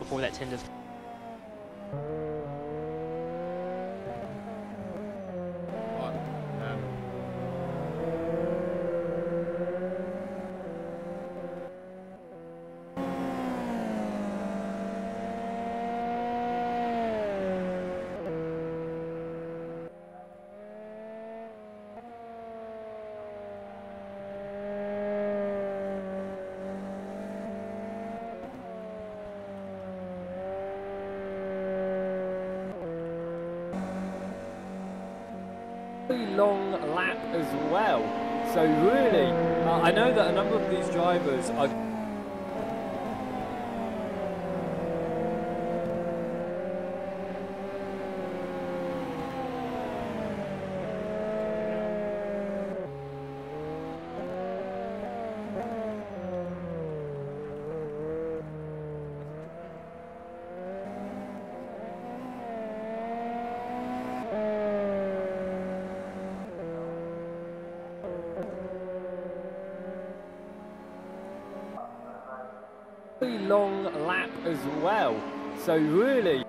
before that tender's. Long lap as well, so really I know that a number of these drivers are long lap as well, so really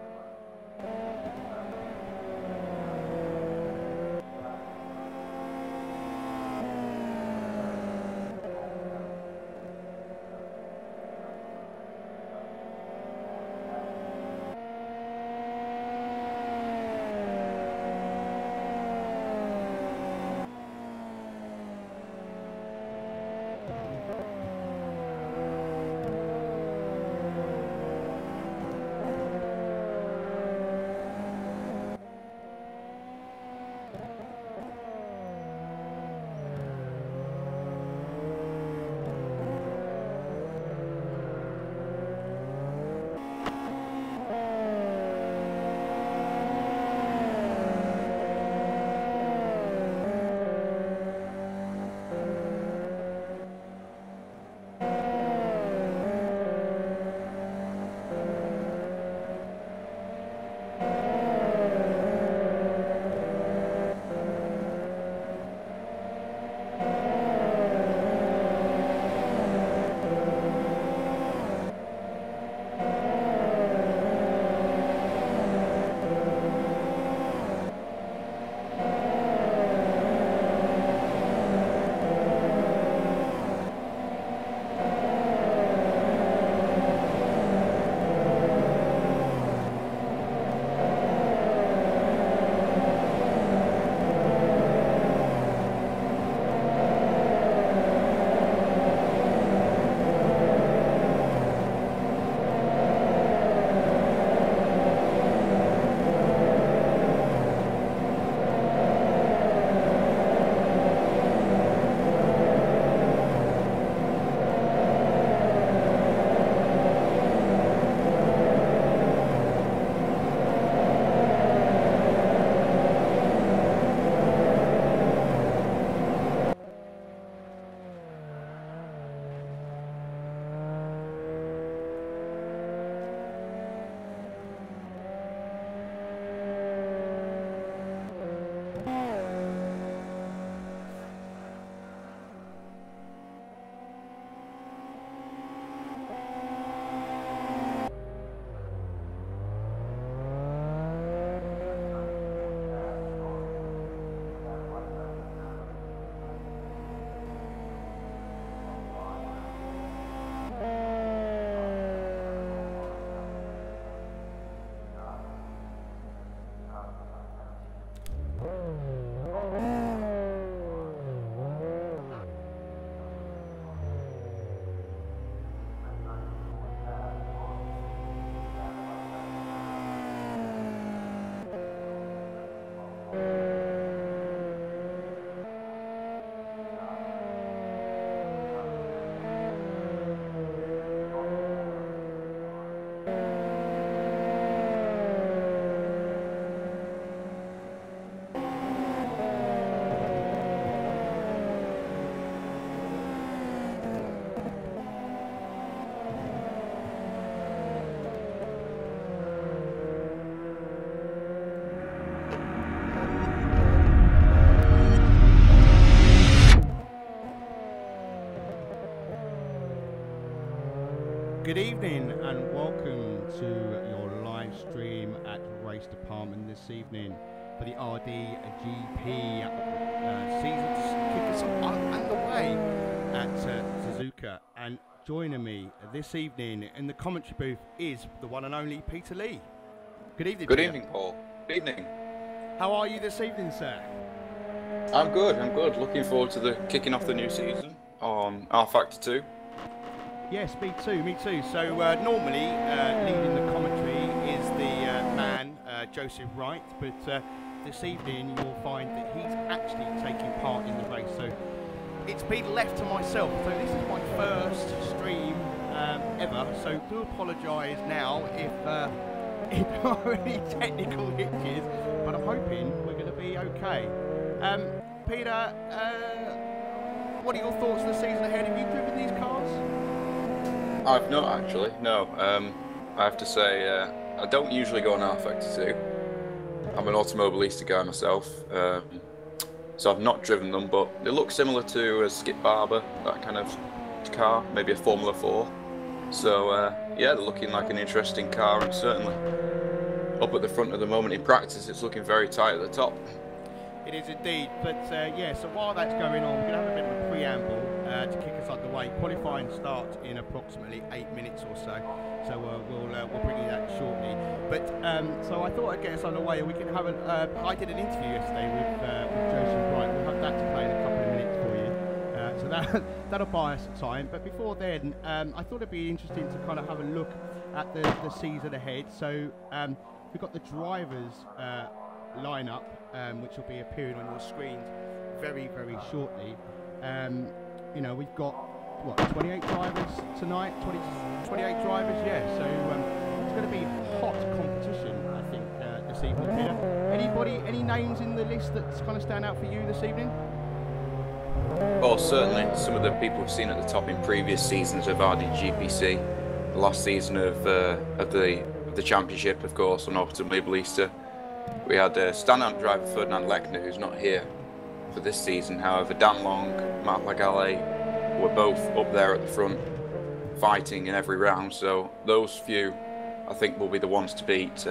Good evening and welcome to your live stream at Race Department this evening for the RDGP season to kick us underway at Suzuka. And joining me this evening in the commentary booth is the one and only Peter Lee. Good evening, Good Peter. evening, Paul. Good evening. How are you this evening, sir? I'm good. Looking forward to the kicking off the new season on R Factor 2. Yes, me too. So normally leading the commentary is the man, Joseph Wright, but this evening you'll find that he's actually taking part in the race. So it's been left to myself. So this is my first stream ever, so do apologise now if there are any technical hitches, but I'm hoping we're going to be okay. Peter, what are your thoughts of the season ahead? Have you driven these cars? I've not actually, no. I have to say, I don't usually go on R Factor 2. I'm an automobilista guy myself, so I've not driven them, but they look similar to a Skip Barber, that kind of car, maybe a Formula 4. So yeah, they're looking like an interesting car, and certainly up at the front at the moment in practice, it's looking very tight at the top. It is indeed, but yeah, so while that's going on, we're going to have a bit of a preamble to kick us underway. Qualifying starts in approximately 8 minutes or so, so we'll bring you that shortly. But so I thought I'd get us underway, and we can have I did an interview yesterday with Joseph Wright. We'll have that to play in a couple of minutes for you, so that'll buy us some time. But before then, I thought it'd be interesting to kind of have a look at the season ahead. So we've got the drivers lineup, which will be appearing on your screens very, very shortly. You know, we've got, what, 28 drivers tonight? 28 drivers, yeah. So it's going to be hot competition, I think, this evening, Peter. Any names in the list that kind of stand out for you this evening? Well, certainly some of the people we've seen at the top in previous seasons of RDGPC. The last season of the championship, of course, on Automobilista. We had Stand-Out driver Ferdinand Lechner, who's not here for this season. However, Dan Long, Marc Lagale were both up there at the front, fighting in every round. So those few, I think, will be the ones to beat.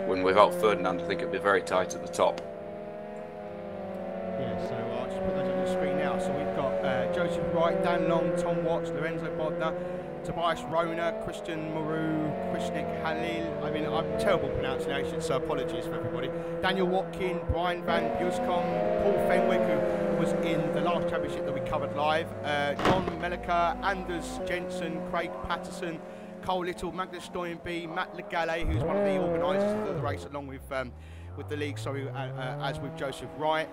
When without Ferdinand, I think it'll be very tight at the top. Yeah, so I'll just put those on the screen now. So we've got Joseph Wright, Dan Long, Tom Watts, Lorenzo Bodner, Tobias Rona, Christian Maru, Krishnik Halil. I mean, I'm terrible pronunciation, so apologies for everybody. Daniel Watkin, Brian Van Buskon, Paul Fenwick, who was in the last championship that we covered live, John Melliker, Anders Jensen, Craig Patterson, Cole Little, Magnus Stoyenby, Matt Legale, who's one of the organisers of the race, along with the league, sorry, as with Joseph Wright.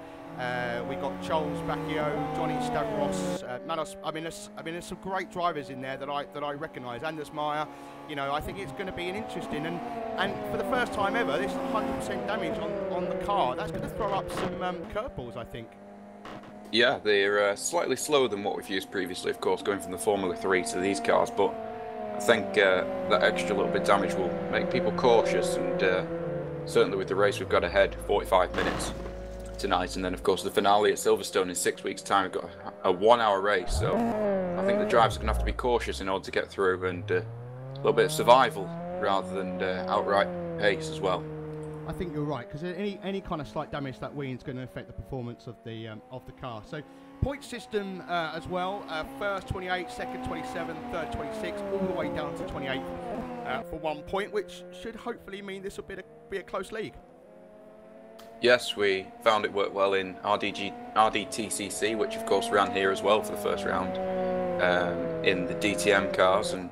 We got Charles Bacchio, Johnny Stavros, Manos. I mean, there's some great drivers in there that I recognise. Anders Meyer. You know, I think it's going to be an interesting and for the first time ever, this 100% damage on the car. That's going to throw up some curveballs, I think. Yeah, they're slightly slower than what we've used previously, of course, going from the Formula 3 to these cars. But I think that extra little bit of damage will make people cautious, and certainly with the race we've got ahead, 45 minutes tonight, and then of course the finale at Silverstone in 6 weeks' time. We've got a 1 hour race, so I think the drivers are going to have to be cautious in order to get through, and a little bit of survival rather than outright pace as well. I think you're right, because any kind of slight damage that wing is going to affect the performance of the car. So point system as well, first 28, second 27, third 26, all the way down to 28 for 1 point, which should hopefully mean this will be a close league. Yes, we found it worked well in RDTCC, which of course ran here as well for the first round in the DTM cars, and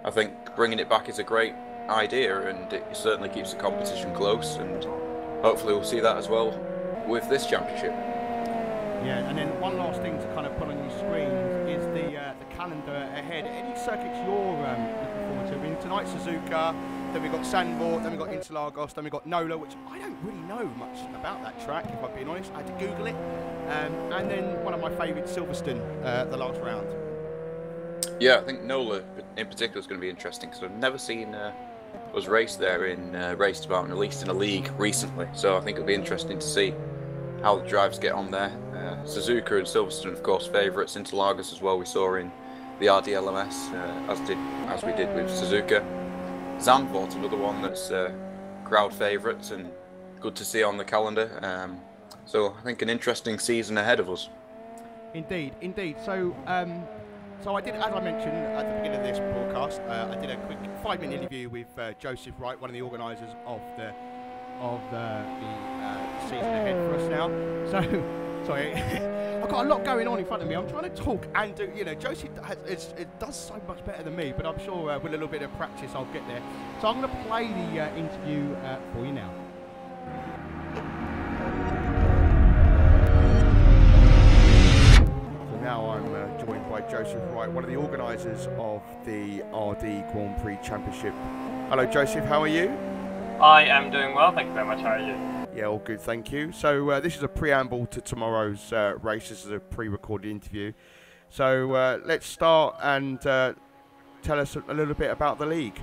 I think bringing it back is a great idea, and it certainly keeps the competition close, and hopefully we'll see that as well with this championship. Yeah, and then one last thing to kind of put on your screens is the calendar ahead. Any circuits you're looking forward to? I mean, tonight's Suzuka, then we've got Sandvort, then we've got Interlagos, then we've got Nola, which I don't really know much about that track, if I'm being honest. I had to Google it. And then one of my favourites, Silverstone, the last round. Yeah, I think Nola in particular is going to be interesting, because I've never seen us race there in race department, at least in a league recently. So I think it'll be interesting to see how the drivers get on there. Suzuka and Silverstone, of course, favourites. Interlagos as well, we saw in the RDLMS, as we did with Suzuka. Zandvoort, another one that's crowd favourites and good to see on the calendar. So I think an interesting season ahead of us. Indeed, indeed. So, so I did, as I mentioned at the beginning of this broadcast, I did a quick 5-minute interview with Joseph Wright, one of the organisers of the season ahead for us now. So, sorry, I've got a lot going on in front of me. I'm trying to talk and do, you know, Joseph it does so much better than me, but I'm sure with a little bit of practice I'll get there. So I'm going to play the interview for you now. Now I'm joined by Joseph Wright, one of the organisers of the RD Grand Prix Championship. Hello Joseph, how are you? I am doing well, thank you very much. How are you? Yeah, all good, thank you. So this is a preamble to tomorrow's race. This is a pre-recorded interview. So let's start and tell us a little bit about the league.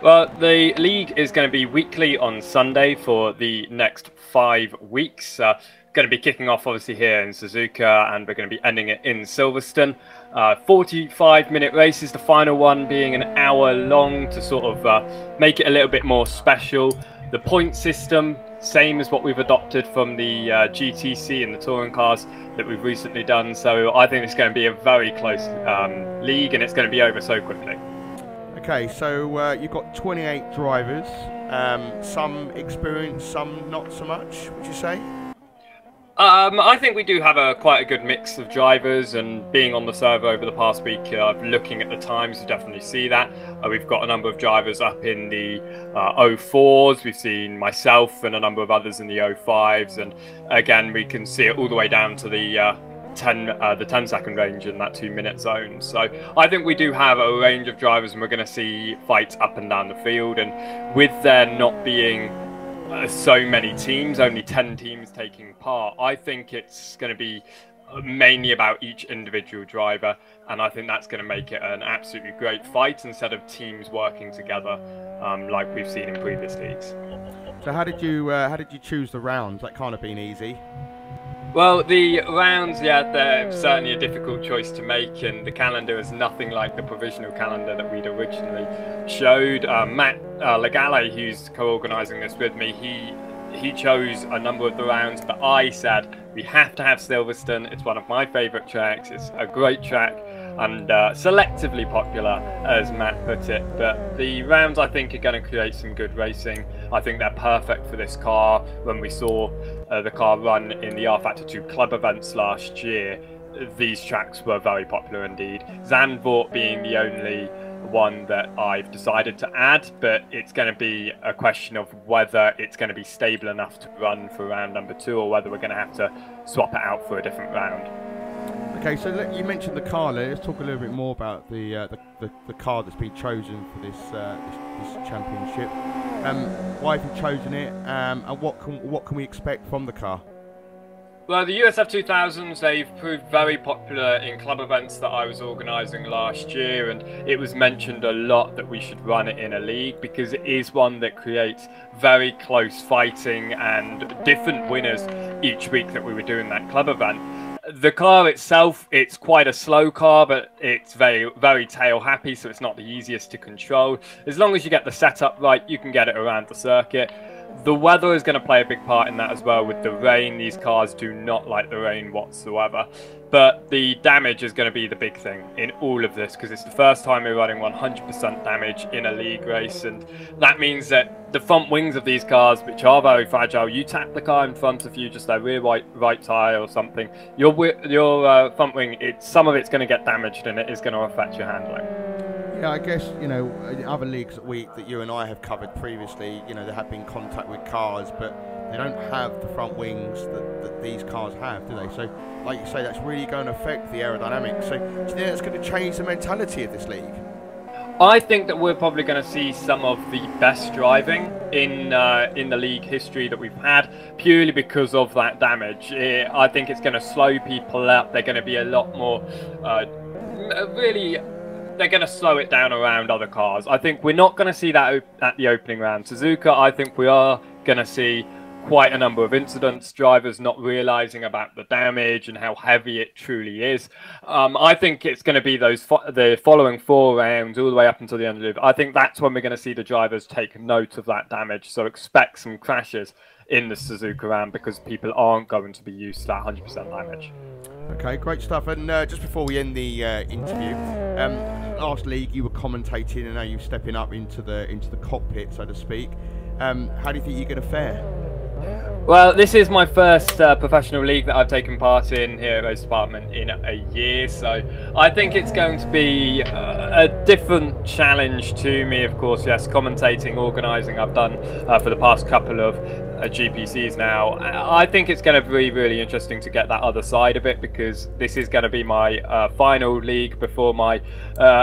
Well, the league is going to be weekly on Sunday for the next 5 weeks. Going to be kicking off obviously here in Suzuka, and we're going to be ending it in Silverstone. 45-minute races, the final one being an hour long to sort of make it a little bit more special. The point system, same as what we've adopted from the GTC and the touring cars that we've recently done. So I think it's going to be a very close league, and it's going to be over so quickly. Okay, so you've got 28 drivers, some experienced, some not so much, would you say? I think we do have quite a good mix of drivers, and being on the server over the past week, looking at the times, you definitely see that. We've got a number of drivers up in the 04s, we've seen myself and a number of others in the 05s, and again we can see it all the way down to the 10-second range in that 2-minute zone. So I think we do have a range of drivers, and we're going to see fights up and down the field, and with there not being so many teams, only 10 teams taking part, I think it's going to be mainly about each individual driver, and I think that's going to make it an absolutely great fight instead of teams working together like we've seen in previous leagues. So how did you choose the rounds? That can't have been easy. Well, the rounds, yeah, they're certainly a difficult choice to make, and the calendar is nothing like the provisional calendar that we'd originally showed. Matt Legale, who's co-organising this with me, he chose a number of the rounds, but I said we have to have Silverstone. It's one of my favourite tracks. It's a great track and selectively popular, as Matt put it. But the rounds, I think, are going to create some good racing. I think they're perfect for this car. When we saw the car run in the R Factor 2 club events last year, these tracks were very popular indeed. Zandvoort being the only one that I've decided to add, but it's going to be a question of whether it's going to be stable enough to run for round number 2, or whether we're going to have to swap it out for a different round. Okay, so you mentioned the car. Let's talk a little bit more about the car that's been chosen for this championship. Why have you chosen it, and what can we expect from the car? Well, the USF 2000s, they've proved very popular in club events that I was organising last year, and it was mentioned a lot that we should run it in a league because it is one that creates very close fighting and different winners each week that we were doing that club event. The car itself, it's quite a slow car, but it's very, very tail happy, so it's not the easiest to control. As long as you get the setup right, you can get it around the circuit. The weather is going to play a big part in that as well. With the rain, these cars do not like the rain whatsoever. But the damage is going to be the big thing in all of this, because it's the first time we're running 100% damage in a league race, and that means that the front wings of these cars, which are very fragile, you tap the car in front of you, just their rear right tyre or something, your front wing, some of it's going to get damaged, and it is going to affect your handling. Yeah, I guess, you know, in other leagues that you and I have covered previously, you know, there have been contact with cars, but they don't have the front wings that these cars have, do they? So, like you say, that's really going to affect the aerodynamics. So, do you think that's going to change the mentality of this league? I think that we're probably going to see some of the best driving in the league history that we've had, purely because of that damage. I think it's going to slow people up. They're going to be a lot more they're going to slow it down around other cars. I think we're not going to see that at the opening round. Suzuka, I think we are going to see quite a number of incidents, drivers not realizing about the damage and how heavy it truly is. I think it's going to be the following 4 rounds all the way up until the end of the loop. I think that's when we're going to see the drivers take note of that damage. So expect some crashes in the Suzuka round because people aren't going to be used to that 100% damage. Okay, great stuff. And just before we end the interview, last league you were commentating, and now you're stepping up into the cockpit, so to speak. How do you think you're going to fare? Well, this is my first professional league that I've taken part in here at Race Department in a year, so I think it's going to be a different challenge to me. Of course, yes, commentating, organising, I've done for the past couple of GPCs now. I think it's going to be really interesting to get that other side of it, because this is going to be my final league before my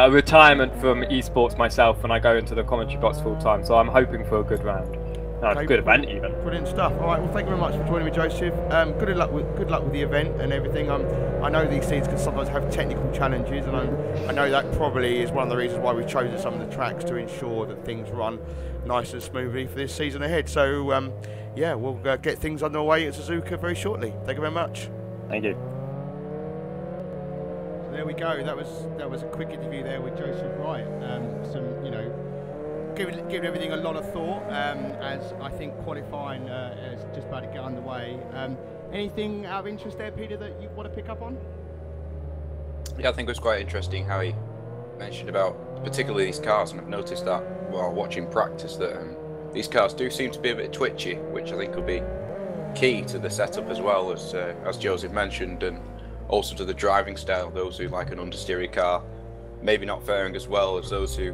retirement from esports myself when I go into the commentary box full time. So I'm hoping for a good round. Okay, good event even. Brilliant stuff. All right, well, thank you very much for joining me, Joseph. Good luck with the event and everything. I know these things can sometimes have technical challenges, and I know that probably is one of the reasons why we've chosen some of the tracks to ensure that things run nice and smoothly for this season ahead. So yeah, we'll get things underway at Suzuka very shortly. Thank you very much. Thank you. So there we go. That was a quick interview there with Joseph Wright. Giving everything a lot of thought, as I think qualifying is just about to get underway. Anything out of interest there, Peter, that you want to pick up on? Yeah, I think it was quite interesting how he mentioned about particularly these cars, and I've noticed that while watching practice that these cars do seem to be a bit twitchy, which I think could be key to the setup as well, as Joseph mentioned, and also to the driving style. Those who like an understeery car maybe not faring as well as those who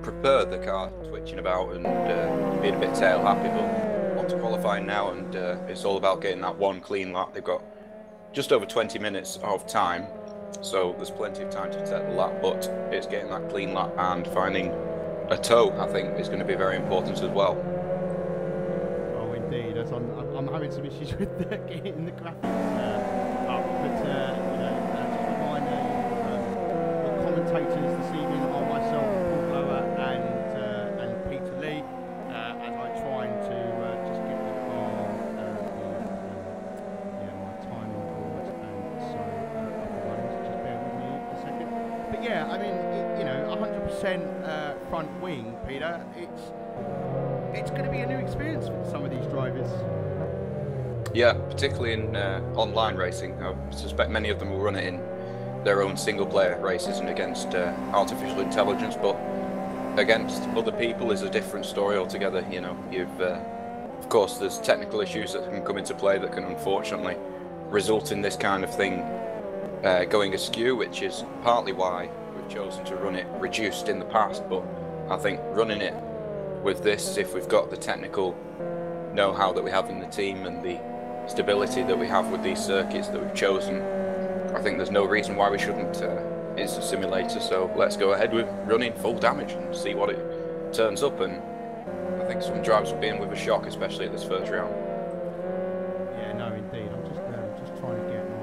prefer the car twitching about and being a bit tail happy, but want to qualify now, and it's all about getting that one clean lap. They've got just over 20 minutes of time, so there's plenty of time to set the lap, but it's getting that clean lap and finding a toe, I think, is going to be very important as well. Oh, indeed. I'm having some issues with getting the graphics up, but just a reminder, the commentators this evening are myself, and Peter Lee, as I try to just get the car, my timing board, and so just bear with me a second. But yeah, I mean, 100% front wing, Peter. It's going to be a new experience for some of these drivers. Yeah, particularly in online racing. I suspect many of them will run it in their own single-player races and against artificial intelligence, but against other people is a different story altogether. You know, of course, there's technical issues that can come into play that can unfortunately result in this kind of thing going askew, which is partly why we've chosen to run it reduced in the past. But I think running it with this, if we've got the technical know-how that we have in the team and the stability that we have with these circuits that we've chosen, I think there's no reason why we shouldn't. It's a simulator, so let's go ahead with running full damage and see what it turns up. And I think some drivers will be in with a shock, especially at this first round. Yeah, no, indeed. I'm just trying to get my.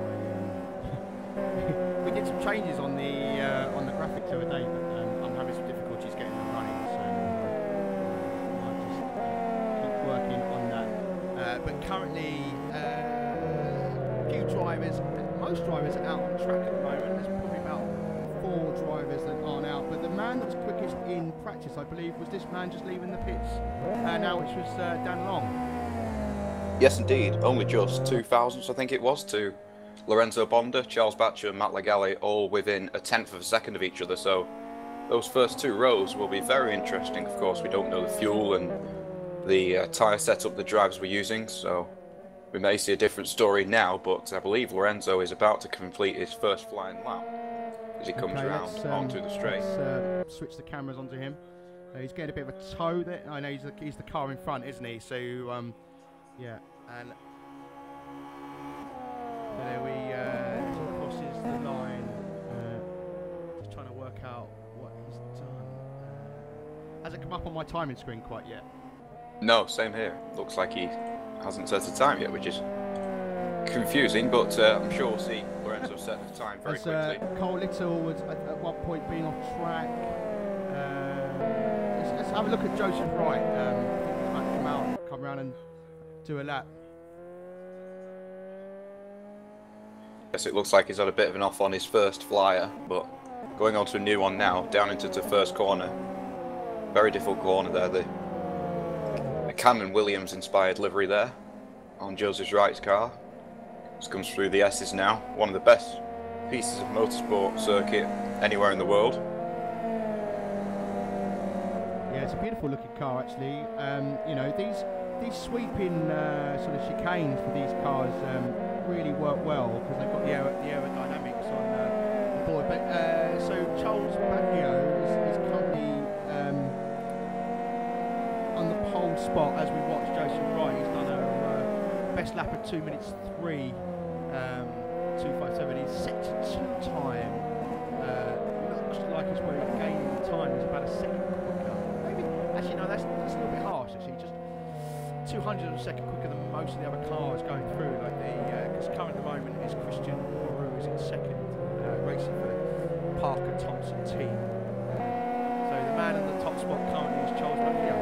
We did some changes on the graphics the other day, but I'm having some difficulties getting them running, so I'll just keep working on that. But currently, most drivers are out on track at the moment. There's probably about 4 drivers that aren't out, but the man that was quickest in practice, I believe, was this man just leaving the pits now, which was Dan Long. Yes, indeed. Only just 2 thousandths, I think it was, to Lorenzo Bonda, Charles Batcher and Matt Legale, all within a tenth of a second of each other. So those first 2 rows will be very interesting. Of course, we don't know the fuel and the tyre setup the drivers were using, so we may see a different story now, but I believe Lorenzo is about to complete his first flying lap as he comes around onto the straight. Let's switch the cameras onto him. He's getting a bit of a toe there. I know he's the car in front, isn't he? So, yeah, and there he crosses the line. Just trying to work out what he's done. Hasn't come up on my timing screen quite yet. No, same here. Looks like he hasn't set a time yet, which is confusing, but I'm sure we'll see Lorenzo set the time very quickly. Cole Little was at one point being off track. Let's have a look at Joseph Wright. I think he's about to come around and do a lap. Yes, it looks like he's had a bit of an off on his first flyer, but going on to a new one now, down into the first corner. Very difficult corner there. The Cannon Williams inspired livery there on Joseph Wright's car. This comes through the S's now. One of the best pieces of motorsport circuit anywhere in the world. Yeah, it's a beautiful looking car actually. You know, these sweeping sort of chicanes for these cars really work well because they've got the aerodynamics on board. But so Charles Bacchio is currently on the pole spot as we watch Joseph Wright. He's done a best lap of 2 minutes 3, 2:57. He's set to 2 time. Looks like he's where he's gaining time. He's about a second quicker. Maybe actually no, that's a little bit harsh actually. Just 200 of a second quicker than most of the other cars going through. Like because current at the moment is Christian Moreau is in second, racing for the Parker Thompson team. So the man in the top spot currently is Charles Bacchio.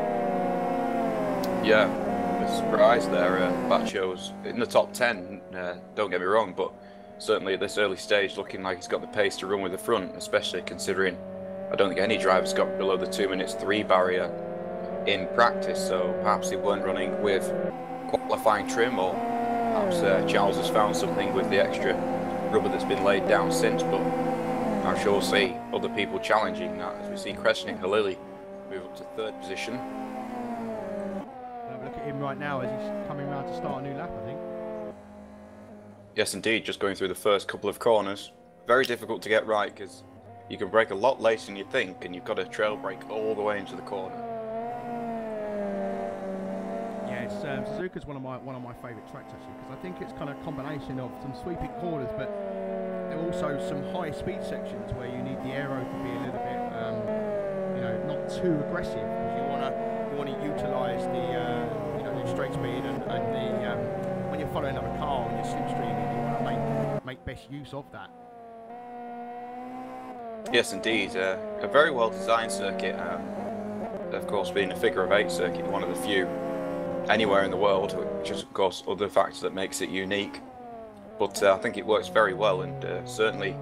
Yeah, a surprise there. Bacchio's in the top 10. Don't get me wrong, but certainly at this early stage, looking like he's got the pace to run with the front, especially considering I don't think any driver's got below the 2 minutes 3 barrier in practice, so perhaps they weren't running with qualifying trim, or perhaps Charles has found something with the extra rubber that's been laid down since, but I'm sure we'll see other people challenging that as we see Kresnik Halili move up to 3rd position. Look at him right now as he's coming round to start a new lap, I think. Yes indeed, just going through the first couple of corners. Very difficult to get right because you can brake a lot later than you think, and you've got to trail brake all the way into the corner. Suzuka's one of my favourite tracks actually, because I think it's kind of a combination of some sweeping corners, but there are also some high speed sections where you need the aero to be a little bit, you know, not too aggressive, because you want to utilise the you know, the straight speed and the when you're following another car and you're slipstreaming, you want to make best use of that. Yes indeed, a very well designed circuit. Of course, being a figure of 8 circuit, one of the few anywhere in the world, which is of course other factor that makes it unique, but I think it works very well, and certainly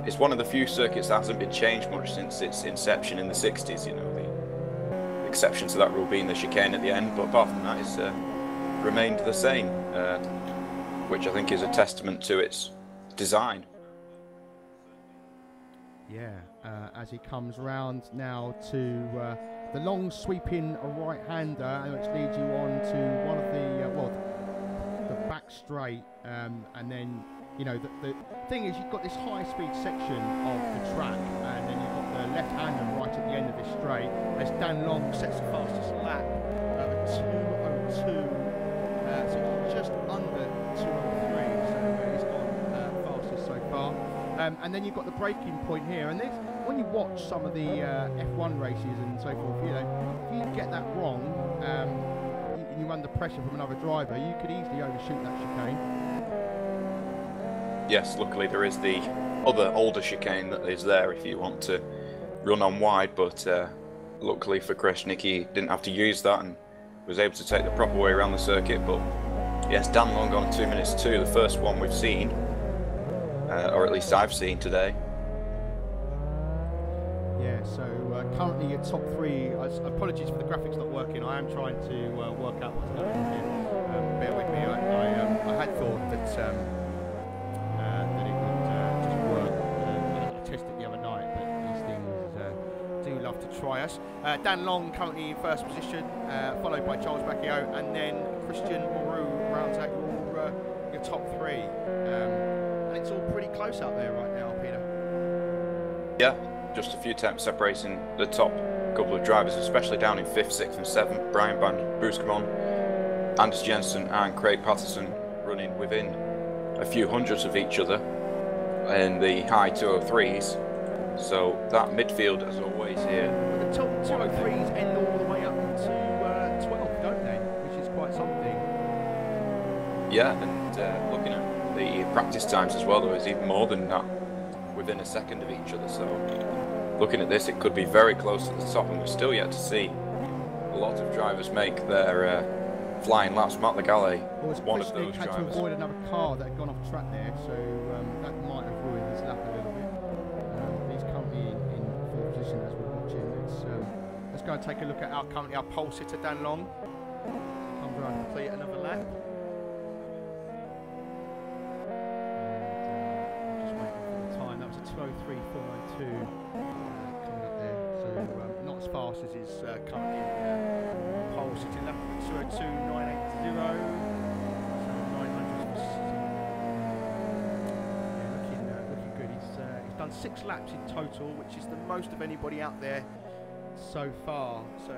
it's one of the few circuits that hasn't been changed much since its inception in the 60s, you know, the exception to that rule being the chicane at the end, but apart from that it's remained the same, which I think is a testament to its design. Yeah, as he comes round now to the long sweeping right-hander, which leads you on to one of the back straight, and then you know the thing is you've got this high-speed section of the track, and then you've got the left-hander right at the end of this straight. As Dan Long sets the fastest lap of 2:02, so just under 2:03. So he's gone fastest so far. And then you've got the braking point here, and this, when you watch some of the F1 races and so forth, you know, if you get that wrong, and you're under pressure from another driver, you could easily overshoot that chicane. Yes, luckily there is the other older chicane that is there if you want to run on wide, but luckily for Kresnik he didn't have to use that and was able to take the proper way around the circuit. But yes, Dan Long on 2 minutes 2, the first one we've seen. Or at least I've seen today. Yeah, so currently your top 3, apologies for the graphics not working, I am trying to work out what's going on here. Bear with me, I had thought that it would just work. I tested it the other night, but these things do love to try us. Dan Long currently in 1st position, followed by Charles Bacchio, and then Christian Moreau rounds out your top 3. And it's all pretty close out there right now, Peter. Yeah, just a few tenths separating the top couple of drivers, especially down in 5th, 6th and 7th. Brian Van Booskamon, Anders Jensen and Craig Patterson running within a few hundreds of each other in the high 203s. So that midfield, as always, here. Well, the top 203s end all the way up to 12, don't they? Which is quite something. Yeah, and looking at the practice times as well, there was even more than that within a second of each other, so looking at this it could be very close to the top, and we're still yet to see a lot of drivers make their flying laps. Matt Legale, Well, one Chris of those Nick had drivers. to avoid another car that had gone off track there, so that might have ruined his lap a little bit. He's currently in fourth position as we're watching. Let's go and take a look at our pole sitter Dan Long. Comes around to complete another lap. Just waiting for the time. That was a 2:03.402 coming up there. So not as fast as his currently pole sitting lap. 2:02.980. So 900. Looking good. He's done 6 laps in total, which is the most of anybody out there so far. So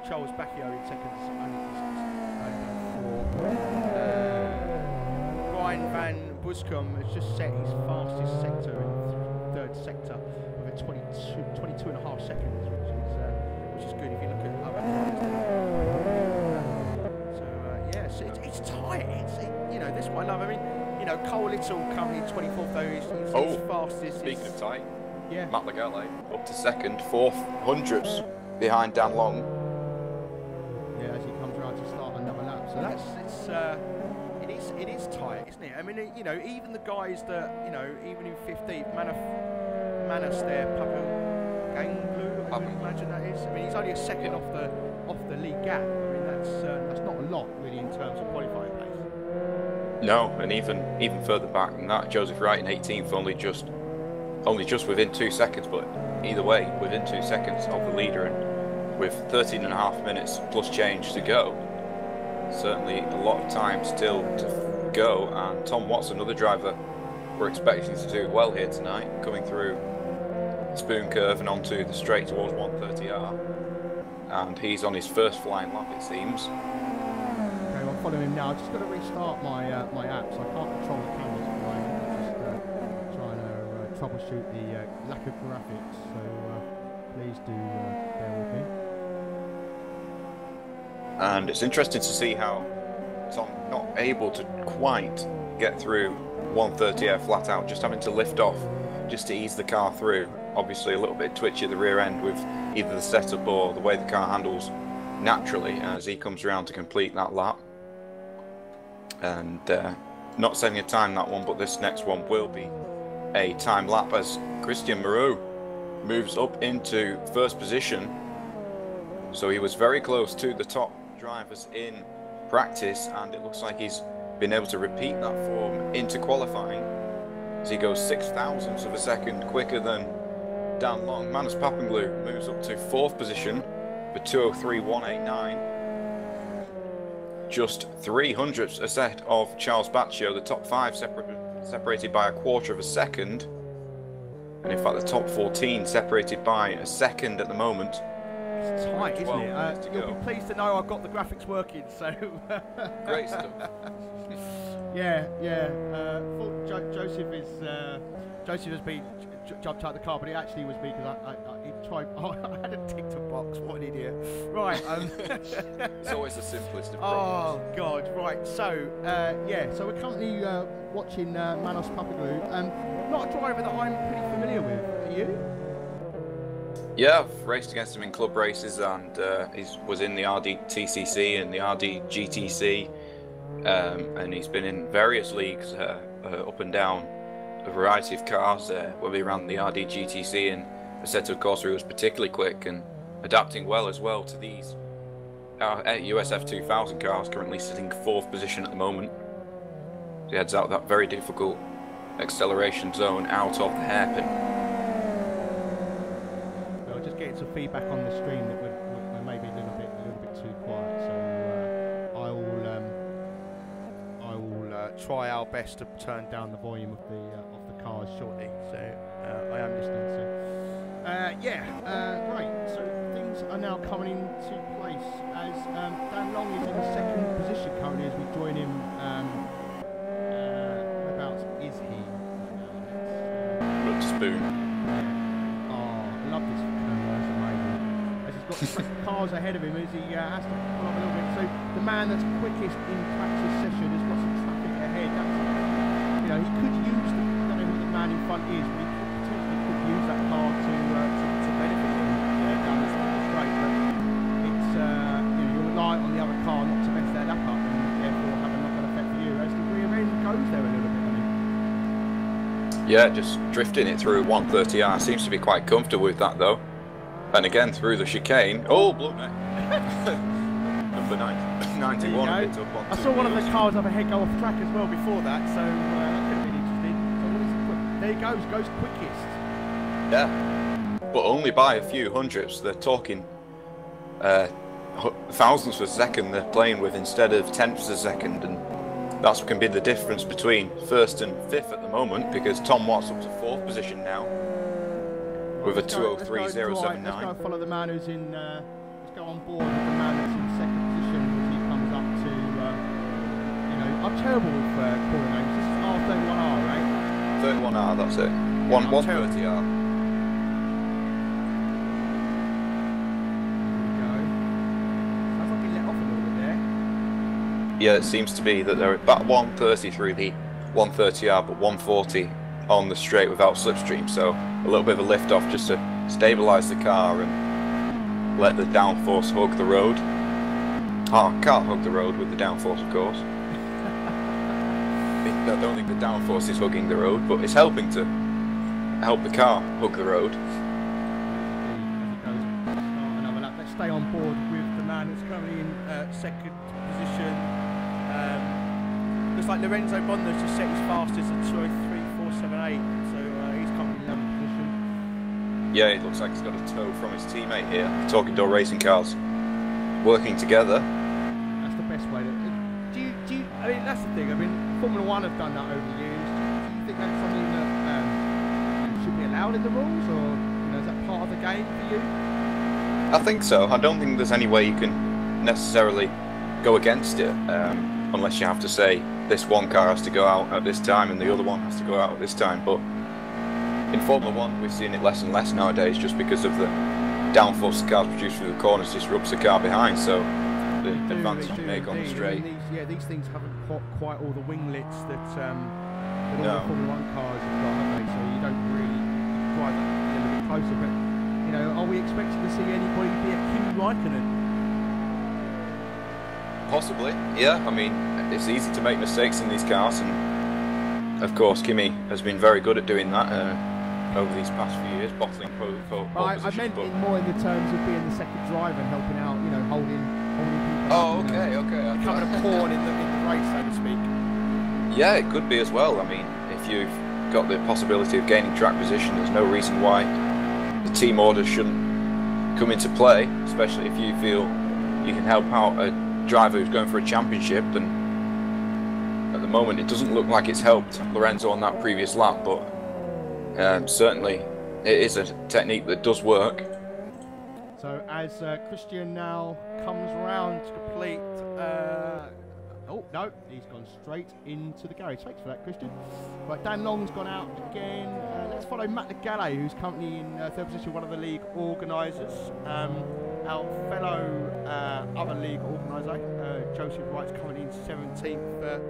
Charles Bacchio in second, only Brian Van Buscom has just set his fastest sector in third sector with a 22.5 seconds, which is good if you look at other drivers. So it's tight. This one I love. I mean, Cole Little currently in 24th though. His fastest. Speaking of tight. Yeah. Matt Legale up to second, 400ths behind Dan Long. Yeah, as he comes around to start another lap. So it is tight, isn't it? I mean, even the guys that even in 15th, Manas there, Papaganglu, I would imagine that is. I mean, he's only a second off the lead gap. I mean, that's not a lot really in terms of qualifying pace. No, and even further back than that, Joseph Wright in 18th, only just within 2 seconds, but either way, within 2 seconds of the leader, and with 13.5 minutes plus change to go, certainly a lot of time still to go. And Tom Watts, another driver we're expecting to do well here tonight, coming through the spoon curve and onto the straight towards 130R, and he's on his first flying lap, it seems. Okay, I'll follow him now. I've just got to restart my my app, so I can't control the cameras at the moment. I'm just trying to troubleshoot the lack of graphics, so please do bear with me. And it's interesting to see how Tom not able to quite get through 130R flat out, just having to lift off just to ease the car through. Obviously a little bit twitchy at the rear end with either the setup or the way the car handles naturally as he comes around to complete that lap. And not setting a time that one, but this next one will be a time lap as Christian Moreau moves up into first position. So he was very close to the top drivers in practice, and it looks like he's been able to repeat that form into qualifying as he goes 0.006 of a second quicker than Dan Long. Manas Papanglu moves up to 4th position for 2:03.189, just 0.03 ahead of Charles Bacchio. The top 5 separated by 1/4 of a second, and in fact the top 14 separated by a second at the moment. It's tight, isn't it? You'll be pleased to know I've got the graphics working, so... Great stuff. Yeah. Joseph has been jumped out of the car, but it actually was me because I tried. I hadn't ticked a box. What an idiot! Right. It's always the simplest of oh problems. God! Right. So so we're currently watching Manos Papaglu. Not a driver that I'm pretty familiar with. Are you? Yeah, I've raced against him in club races, and he was in the RDTCC and the RDGTC, and he's been in various leagues up and down a variety of cars where we ran the RDGTC, and a set of course where he was particularly quick and adapting well as well to these USF 2000 cars, currently sitting 4th position at the moment. He heads out that very difficult acceleration zone out of the hairpin. Getting some feedback on the stream that we're maybe a little bit too quiet, so I will try our best to turn down the volume of the cars shortly. So I am listening. So right. So things are now coming into place as Dan Long is in 2nd position currently as we join him. Whereabouts is he? Look, spoon. Oh, I love this. Got cars ahead of him as he has to pull up a little bit. So the man that's quickest in practice session has got some traffic ahead. That's, he could use I don't know who the man in front is, but he potentially could use that car to benefit him down this straight. But it's you rely on the other car not to mess Yeah, just drifting it through 130R. Seems to be quite comfortable with that though. And again through the chicane. Oh, blow neck. Number 91 a bit up on I saw one of the cars up ahead go off track as well before that, so that could have been interesting. So what is it? There he goes quickest. Yeah, but only by a few hundredths. They're talking thousands per second they're playing with instead of tenths a second, and that's what can be the difference between first and fifth at the moment, because Tom Watt's up to fourth position now with a 2:03.079. Let's go and follow the man who's in. Let's go on board with the man that's in second position as he comes up to. You know, I'm terrible with calling names. This is R31R, right? 31R, that's it. 130R. Yeah, it seems to be that they're about 130 through the 130R, but 140 on the straight without slipstream. So a little bit of a lift off just to stabilise the car and let the downforce hug the road. Oh, can't hug the road with the downforce, of course. I don't think the downforce is hugging the road, but it's helping to help the car hug the road. Another lap. Let's stay on board with the man that's currently in second position. Looks like Lorenzo Bonder's just set his fastest at 2:03.478, so he's coming in 11th position. Yeah, it looks like he's got a tow from his teammate here. Talking Door Racing Cars working together. That's the best way to. Do you, I mean, that's the thing. I mean, Formula One have done that over the years. Do you think that's something that should be allowed in the rules, or is that part of the game for you? I think so. I don't think there's any way you can necessarily go against it, unless you have to say this one car has to go out at this time and the other one has to go out at this time. But in Formula One, we're seeing it less and less nowadays, just because of the downforce the cars produce through the corners disrupts the car behind. So the advance you make on the straight. These things haven't got quite all the winglets that all the Formula One cars have got, have they? So you don't really drive that a little bit closer. But are we expecting to see anybody be a Kimi Raikkonen? Possibly, yeah. I mean, it's easy to make mistakes in these cars, and of course Kimi has been very good at doing that over these past few years, bottling pole I meant it more in the terms of being the second driver and helping out, holding people. Oh, okay. Becoming a pawn in the race, so to speak. Yeah, it could be as well. I mean, if you've got the possibility of gaining track position, there's no reason why the team order shouldn't come into play, especially if you feel you can help out a driver who's going for a championship. And at the moment it doesn't look like it's helped Lorenzo on that previous lap, but certainly it is a technique that does work. So as Christian now comes around to complete oh no, he's gone straight into the garage. Thanks for that, Christian. Right, Dan Long's gone out again. Let's follow Matt Legale, who's currently in third position, one of the league organisers. Our fellow other league organiser, Joseph Wright's coming in 17th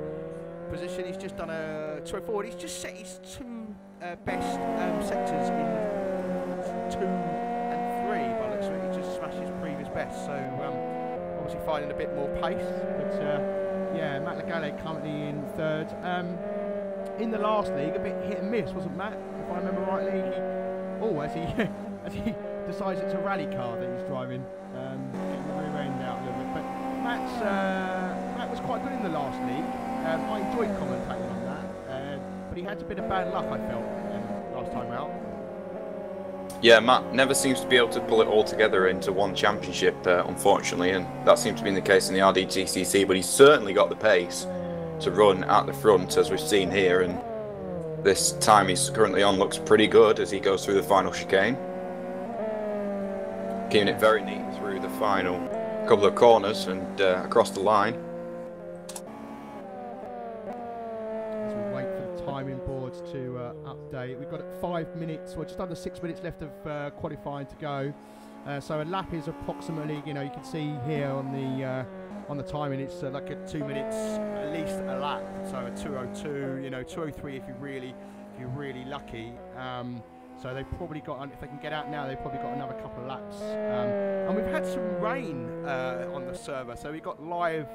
position. He's just done a 2:04. He's just set his two best sectors in 2 and 3 by the looks of it. He just smashed his previous best, so obviously finding a bit more pace. But yeah, Matt Legale currently in third. In the last league, a bit hit and miss, wasn't Matt? If I remember rightly, as he decides it's a rally car that he's driving, getting the rear end out a little bit. But Matt was quite good in the last league. I enjoyed commentating on that, but he had a bit of bad luck, I felt, last time out. Yeah, Matt never seems to be able to pull it all together into one championship, unfortunately, and that seems to be the case in the RDGCC, but he's certainly got the pace to run at the front, as we've seen here, and this time he's currently on looks pretty good as he goes through the final chicane. Keeping it very neat through the final couple of corners and across the line. As we wait for the timing boards to update, we've got 5 minutes, or just under 6 minutes left of qualifying to go. So a lap is approximately, you can see here on the timing, it's like 2 minutes at least a lap. So a 2:02, 2:03 if you're really lucky. So they've probably got, if they can get out now, they've probably got another couple of laps. And we've had some rain on the server, so we've got live,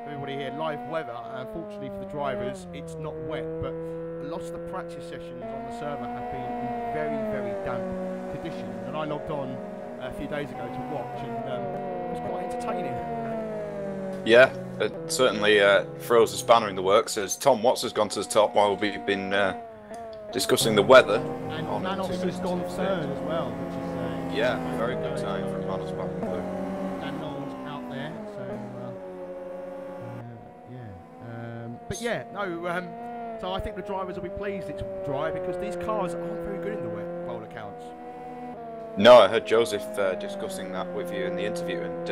everybody here, live weather. Unfortunately for the drivers, it's not wet, but lots of the practice sessions on the server have been in very, very damp conditions, and I logged on a few days ago to watch, and it was quite entertaining. Yeah, it certainly throws a spanner in the works as Tom Watts has gone to the top while we've been discussing the weather. And Manos has gone third as well, which is yeah, very good time for Manos back in blue. Dan Knowles out there, so but yeah, no. So I think the drivers will be pleased it's dry because these cars aren't very good in the wet, by all accounts. No, I heard Joseph discussing that with you in the interview, and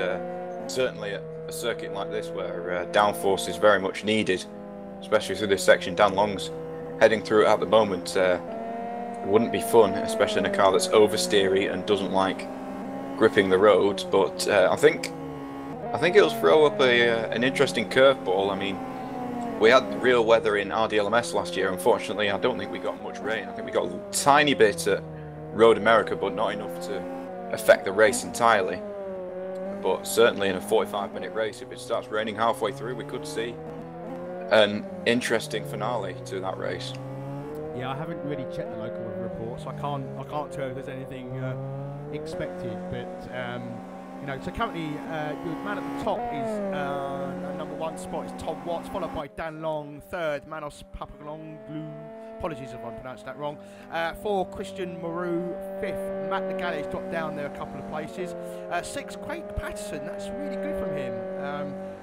certainly at a circuit like this where downforce is very much needed, especially through this section Dan Long's heading through it at the moment, it wouldn't be fun, especially in a car that's oversteery and doesn't like gripping the road. But I think it'll throw up an interesting curveball. I mean, we had real weather in RDLMS last year. Unfortunately, I don't think we got much rain. I think we got a tiny bit at Road America, but not enough to affect the race entirely. But certainly in a 45-minute race, if it starts raining halfway through, we could see an interesting finale to that race. Yeah, I haven't really checked the local weather report, so I can't tell if there's anything expected. But you know, so currently the man at the top is number 1 spot is Tom Watts, followed by Dan Long, 3rd Manos Papaglonglu. Apologies if I pronounced that wrong. 4, Christian Moreau. 5th, Matt Legale's dropped down there a couple of places. 6th, Craig Patterson. That's really good from him.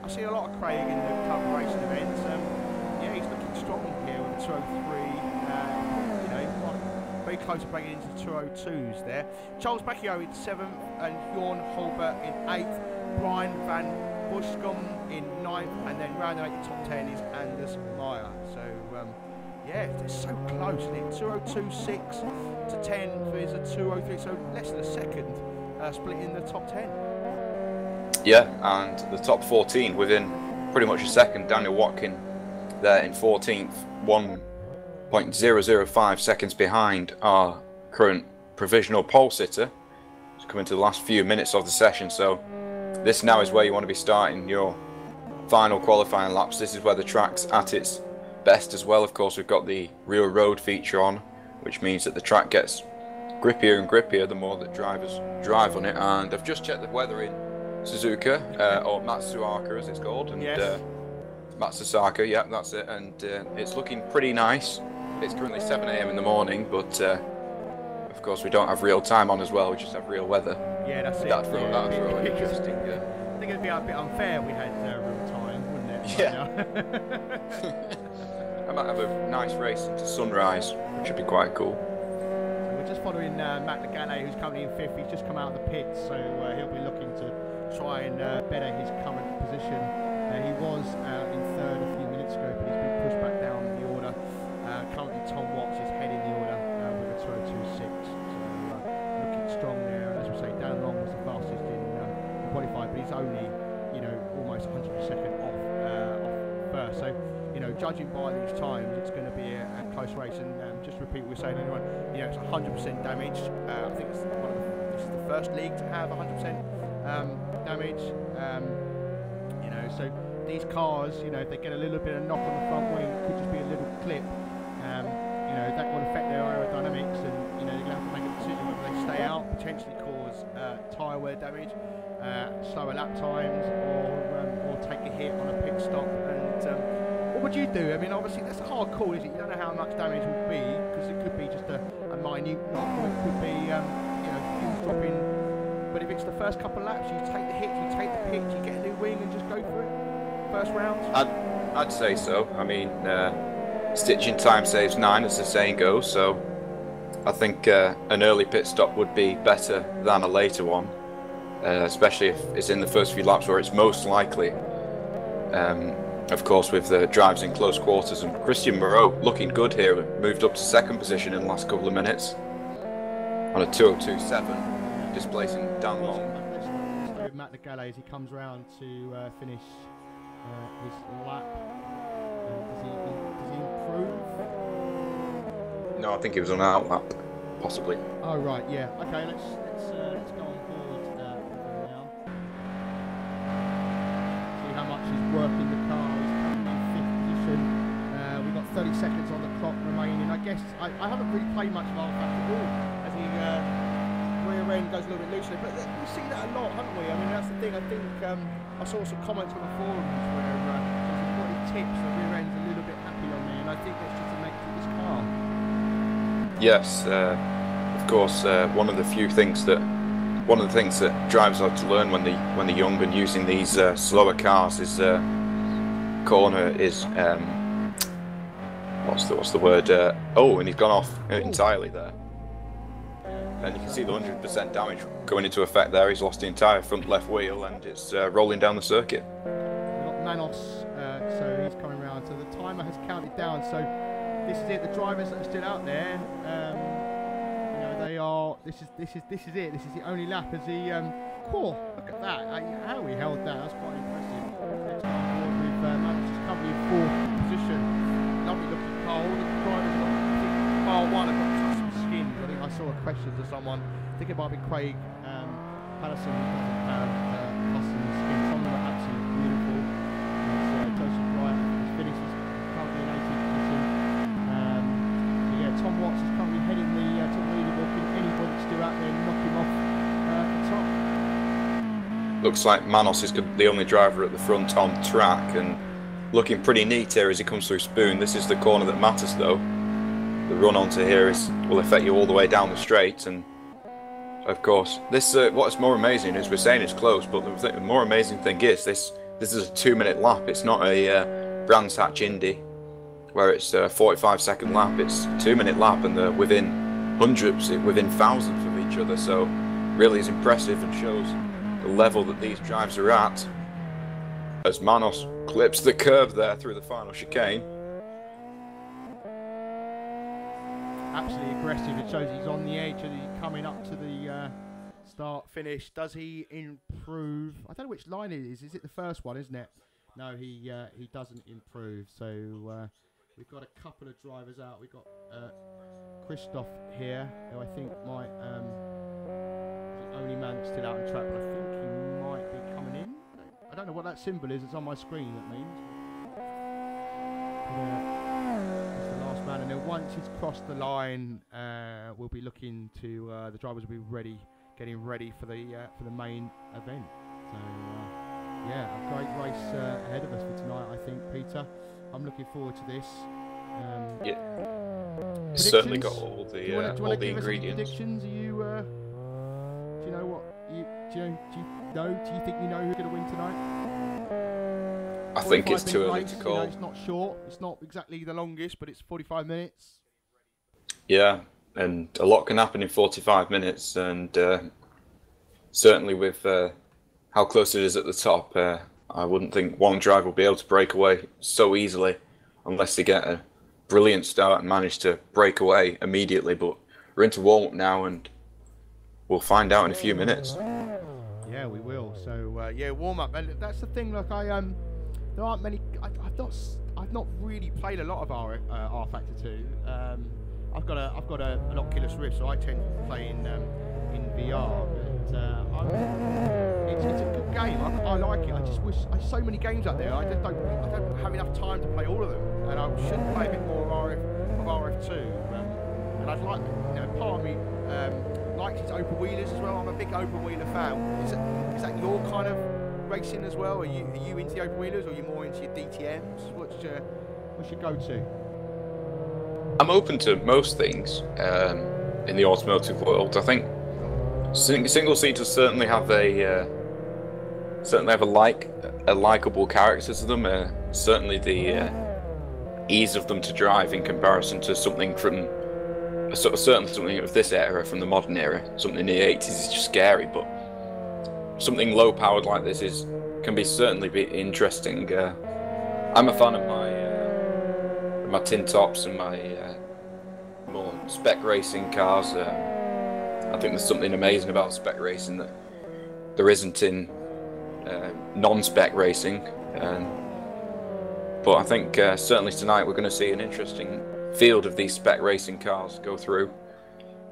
I see a lot of Craig in the club racing events. Yeah, he's looking strong here with a 203. You know, very close to breaking into the 202s there. Charles Bacchio in 7th, and Jorn Holbert in 8th. Brian Van Bushcombe in 9th, and then rounding out the top 10 is Anders Meyer. So. Yeah, it's so close, isn't it? 202.6 to 10th is a 203, so less than a second split in the top 10. Yeah, and the top 14 within pretty much a second. Daniel Watkin there in 14th, 1.005 seconds behind our current provisional pole sitter. It's coming to the last few minutes of the session, so this now is where you want to be starting your final qualifying laps. This is where the track's at its best as well. Of course, we've got the real road feature on, which means that the track gets grippier and grippier the more that drivers drive on it. And I've just checked the weather in Suzuka, or Matsuoka as it's called, and yes. Matsusaka, yeah, that's it, and it's looking pretty nice. It's currently 7 AM in the morning, but of course we don't have real time on as well, we just have real weather. Yeah, that's it. That's real interesting. I think it'd be a bit unfair we had real time, wouldn't it? Yeah. I might have a nice race into sunrise, which would be quite cool. So we're just following Matt Legale, who's currently in 5th. He's just come out of the pits, so he'll be looking to try and better his current position. He was in 3rd a few minutes ago, but he's been pushed back down the order. Currently Tom Watts is heading the order with a 202.6, so looking strong there. As we say, Dan Long was the fastest in qualified, but he's only, you know, almost 100% off first. So, you know, judging by these times, it's going to be a close race. And just to repeat what we're saying, anyone, you know, it's 100% damage. I think it's this is the first league to have 100% damage. You know, so these cars, you know, if they get a little bit of knock on the front wing, it could just be a little clip. You know, that will affect their aerodynamics, and you know, they're going to have to make a decision whether they stay out, potentially cause tyre wear damage, slower lap times, or take a hit on a pit stop. And what would you do? I mean, obviously that's a hard call, isn't it? You don't know how much damage would be, because it could be just a minute knock, or it could be you know, fuel dropping. But if it's the first couple of laps, you take the hit, you take the pitch, you get a new wing, and just go for it. First round. I'd say so. I mean, stitching time saves 9, as the saying goes. So I think an early pit stop would be better than a later one, especially if it's in the first few laps where it's most likely. Of course, with the drives in close quarters, and Christian Moreau looking good here, moved up to 2nd position in the last couple of minutes on a 202.7, displacing Dan Long. Let's go with Matt Legale as he comes round to finish his lap. Does he improve? No, I think he was on an out lap, possibly. Oh right, yeah. Okay, let's go on board with him now. See how much he's working the car. He's currently in 5th position. We've got 30 seconds on the clock remaining. I guess I haven't really played much of R-Factor at all as he rear end goes a little bit loosely, but we see that a lot, haven't we? I mean, that's the thing. I think I saw some comments on the forums where somebody tips the rear end's a little bit happy on me, and I think that's just a make to this car. Yes, of course. One of the things that drivers have to learn when they're young and using these slower cars is corner is what's the word? Oh, and he's gone off entirely there. And you can see the 100% damage going into effect there. He's lost the entire front left wheel and it's rolling down the circuit. We've got Manos, so he's coming round. So the timer has counted down. So this is it. The drivers that are still out there, you know, they are. This is it. This is the only lap. As he, cool. Look at that. How he held that. That's quite impressive. Next on board with Manos is currently in 4th position. Lovely looking car. All the drivers got, I think, bar one have got custom skins. I think I saw a question to someone. I think it might be Craig Patterson who doesn't have custom skins. Some of them are absolutely beautiful. Joseph Wright has finished. He's currently in 18th position. So yeah, Tom Watts is currently heading the top leaderboard. Can anybody still out there knock him off the top? Looks like Manos is the only driver at the front on track and looking pretty neat here as he comes through Spoon. This is the corner that matters though. The run onto here will affect you all the way down the straight, and of course this what's more amazing is we're saying it's close, but the more amazing thing is this is a 2-minute lap. It's not a Brands Hatch Indy where it's a 45-second lap. It's a 2-minute lap and they're within hundreds, within thousands of each other, so really is impressive and shows the level that these drives are at as Manos clips the curve there through the final chicane. Absolutely aggressive. It shows he's on the edge and he's coming up to the start finish. Does he improve? I don't know which line it is. Is it the first one, isn't it? No, he doesn't improve. So we've got a couple of drivers out. We've got Christoph here, who I think might the only man that's still out on track, but I think he might be coming in. I don't know what that symbol is. It's on my screen. That means. And then once he's crossed the line, we'll be looking to the drivers will be ready, getting ready for the main event. So yeah, a great race ahead of us for tonight, I think, Peter. I'm looking forward to this. Yeah, it's certainly got all the ingredients. Predictions? Are you? Do you know what? Do you think you know who's going to win tonight? I think it's too early to call. You know, it's not short. It's not exactly the longest, but it's 45 minutes. Yeah, and a lot can happen in 45 minutes, and certainly with how close it is at the top, I wouldn't think one driver will be able to break away so easily unless they get a brilliant start and manage to break away immediately. But we're into warm-up now, and we'll find out in a few minutes. Yeah, we will. So yeah, warm-up, and that's the thing. Look, there aren't many. I've not really played a lot of R-Factor 2. I've got an Oculus Rift, so I tend to play in VR. But it's a good game. I like it. I just wish so many games out there. I don't have enough time to play all of them, and I should play a bit more of RF2. And I'd like, part of me likes its open wheelers as well. I'm a big open wheeler fan. Is that your kind of racing as well? Are you into the open wheelers, or are you more into your DTMs? What's your go-to? I'm open to most things in the automotive world. I think single seaters certainly have a likable character to them. Certainly the ease of them to drive in comparison to something from certainly something of this era, from the modern era. Something in the 80s is just scary, but something low powered like this can certainly be interesting. I'm a fan of my tin tops and my more spec racing cars. I think there's something amazing about spec racing that there isn't in non-spec racing. But I think certainly tonight we're going to see an interesting field of these spec racing cars go through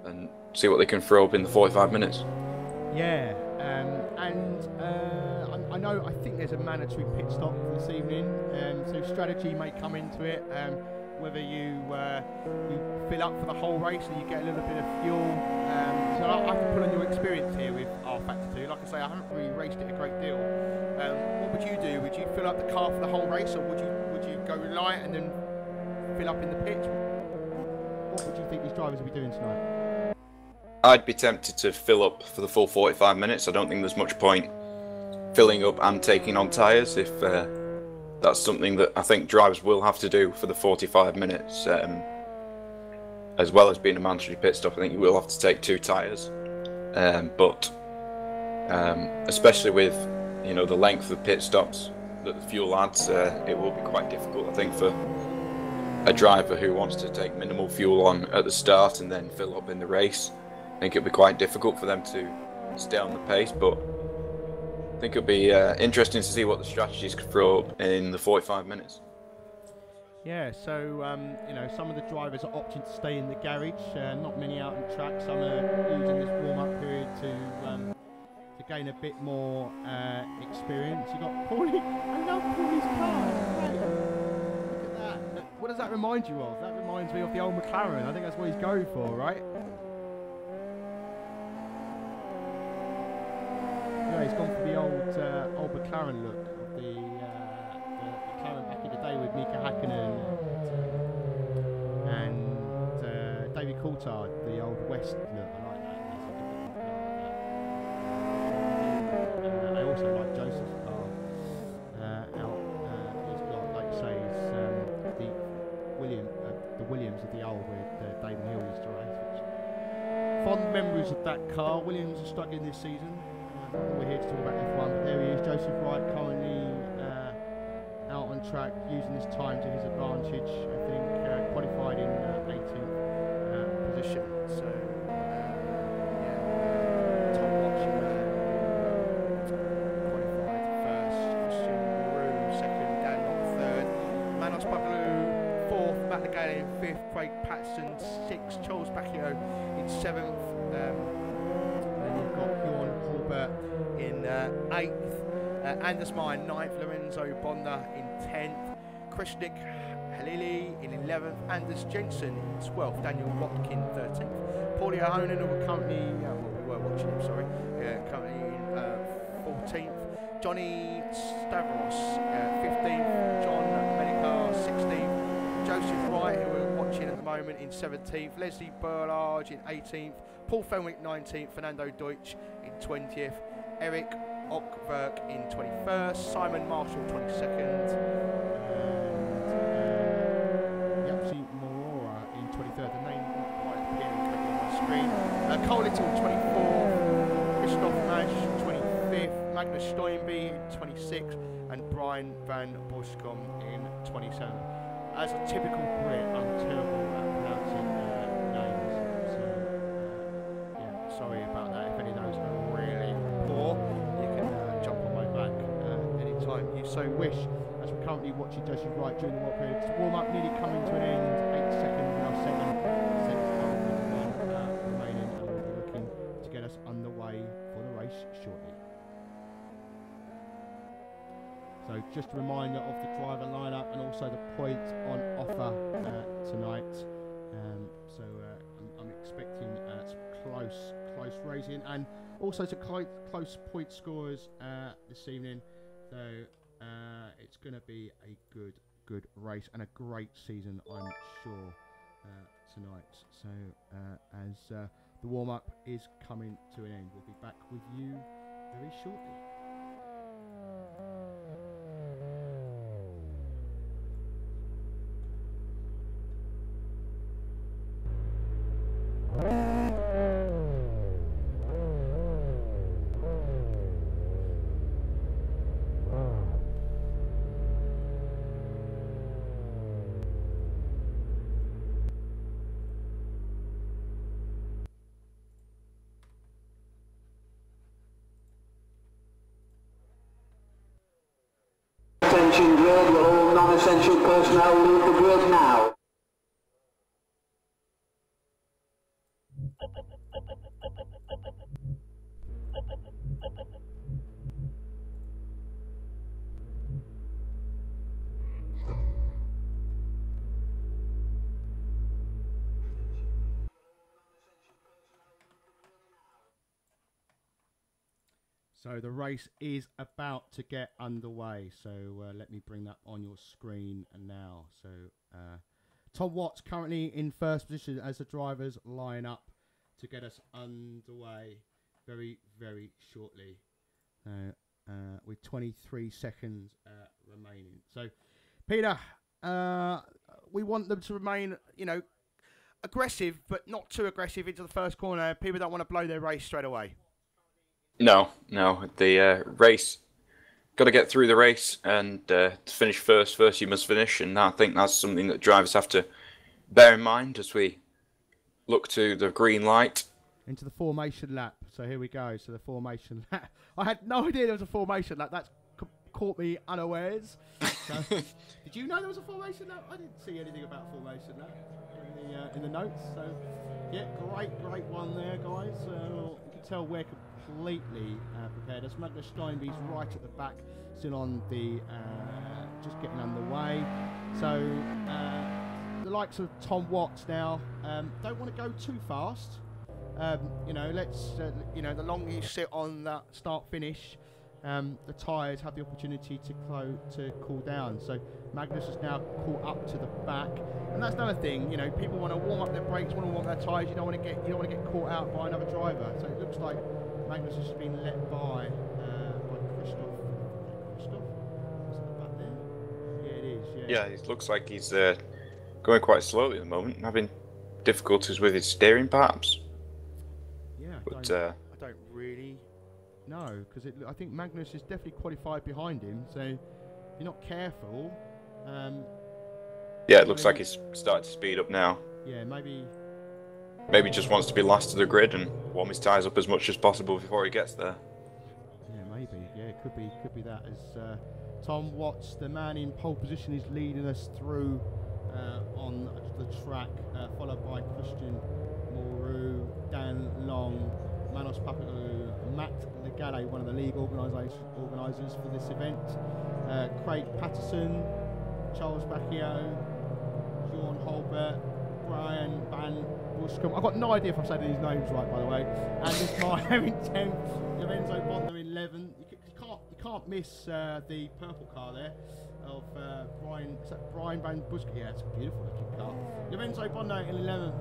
and see what they can throw up in the 45 minutes. Yeah. I think there's a mandatory pit stop this evening, so strategy may come into it. whether you fill up for the whole race and you get a little bit of fuel. So I can put on your experience here with R Factor 2. Like I say, I haven't really raced it a great deal. What would you do? Would you fill up the car for the whole race, or would you go light and then fill up in the pit? What would you think these drivers will be doing tonight? I'd be tempted to fill up for the full 45 minutes. I don't think there's much point filling up and taking on tyres if that's something that I think drivers will have to do for the 45 minutes. As well as being a mandatory pit stop, I think you will have to take 2 tyres. But especially with the length of pit stops that the fuel adds, it will be quite difficult, I think, for a driver who wants to take minimal fuel on at the start and then fill up in the race. I think it'll be quite difficult for them to stay on the pace, but I think it'll be interesting to see what the strategies could throw up in the 45 minutes. Yeah, so some of the drivers are opting to stay in the garage. Not many out on track. Some are using this warm-up period to gain a bit more experience. You got Paulie. I love Paulie's car. Look at that. What does that remind you of? That reminds me of the old McLaren. I think that's what he's going for, right? Yeah, he's gone for the old McLaren look of the McLaren back in the day with Mika Hakkinen and David Coulthard, the old West look. I like that. I also like Joseph's car out. He's got, like you say, the Williams of the old with David Hill used to race. Fond memories of that car. Williams is struggling this season. We're here to talk about F1, but there he is, Joseph Wright, currently out on track, using his time to his advantage. I think qualified in 18th position. So, top watching qualified first, Christian Roux second, Dan Locke third, Manos Pavlou fourth, Matt Legale in fifth, Craig Patterson sixth, Charles Bacchio in seventh. In 8th, Anders Meyer in 9th, Lorenzo Bonda in 10th, Krishnik Halili in 11th, Anders Jensen in 12th, Daniel Watkin 13th, Paulie Ahonen, who were currently, we were watching him, sorry, currently in 14th, Johnny Stavros 15th, John Medicar 16th, Joseph Wright, who we're watching at the moment, in 17th, Leslie Burlage in 18th, Paul Fenwick 19th, Fernando Deutsch in 20th, Eric Ockberg in 21st, Simon Marshall 22nd, and Yapsi Morora in 23rd. The name not quite appearing on my screen. Cole Little 24th, Christoph Mash 25th, Magnus Steinby in 26th, and Brian Van Boscom in 27th. As a typical Brit, I'm terrible at pronouncing names, so yeah, sorry about that. If any of those are really poor, you can jump on my back anytime you so wish. As we're currently watching Joseph Wright during the warm-up period, warm-up nearly coming to an end. 8 seconds now, 7 remaining, and we'll be looking to get us underway for the race shortly. So just a reminder of the driver lineup and also the points on offer tonight. So I'm expecting some close racing and also some close point scorers this evening. So it's going to be a good race and a great season, I'm sure, tonight. So as the warm-up is coming to an end, we'll be back with you very shortly. Attention grid, all non-essential personnel leave the grid now. So the race is about to get underway. So let me bring that on your screen now. So Tom Watts currently in first position as the drivers line up to get us underway very, very shortly. With 23 seconds remaining. So, Peter, we want them to remain, aggressive, but not too aggressive into the first corner. People don't want to blow their race straight away. No. The race, got to get through the race and to finish first. First, you must finish, and I think that's something that drivers have to bear in mind as we look to the green light. Into the formation lap. So here we go. So the formation lap. I had no idea there was a formation lap. That's caught me unawares. So, did you know there was a formation lap? I didn't see anything about formation lap in the notes. So yeah, great one there, guys. You can tell we're completely prepared. As Magnus Steinby's right at the back, still on the just getting underway. So the likes of Tom Watts now don't want to go too fast. Let's the longer you sit on that start finish, the tyres have the opportunity to cool down. So Magnus is now caught up to the back, and that's another thing. People want to warm up their brakes, want to warm up their tyres. You don't want to get caught out by another driver. So it looks like Magnus has been let by Christoph. Christoph, is it back there? Yeah, it is. Yeah, it looks like he's going quite slowly at the moment, having difficulties with his steering, perhaps. But I don't really know, because I think Magnus is definitely qualified behind him. So if you're not careful. Yeah, it looks like he's starting to speed up now. Yeah, maybe just wants to be last to the grid and warm his tyres up as much as possible before he gets there. Yeah, maybe. Yeah, it could be that. As Tom Watts, the man in pole position, is leading us through on the track, followed by Christian Moreau, Dan Long, Manos Papadopoulou, Matt Legale, one of the league organisers for this event, Craig Patterson, Charles Bacchio, Sean Holbert, Brian Van Buscom. I've got no idea if I'm saying these names right, by the way. Anders Meyer in 10th, Lorenzo Bonder in 11th. You can't miss the purple car there of Brian Van Buscom. Yeah, it's a beautiful looking car. Lorenzo Bonder in 11th.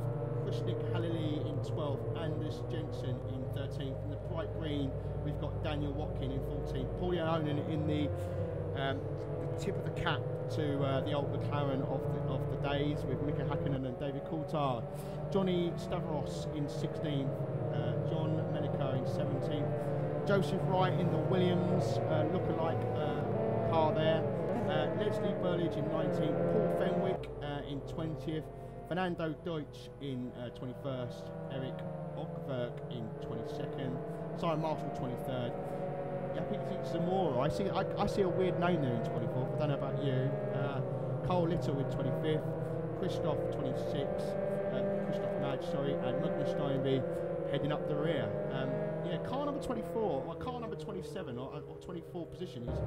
Krishnik Halili in 12th, Anders Jensen in 13th. In the bright green, we've got Daniel Watkin in 14th. Paul Onan in the tip of the cap to the old McLaren of the days, with Mika Hakkinen and David Coulthard. Johnny Stavros in 16th, John Melico in 17th. Joseph Wright in the Williams lookalike car there. Leslie Burlage in 19th. Paul Fenwick in 20th. Fernando Deutsch in 21st, Eric Ogverk in 22nd, Simon Marshall 23rd, Yapik Zamora. I see a weird name there in 24th. I don't know about you. Cole Little in 25th, Christoph 26th, Christoph Madge, and Magnus Steinby heading up the rear. Car number 24, or car number 27, or 24 position is.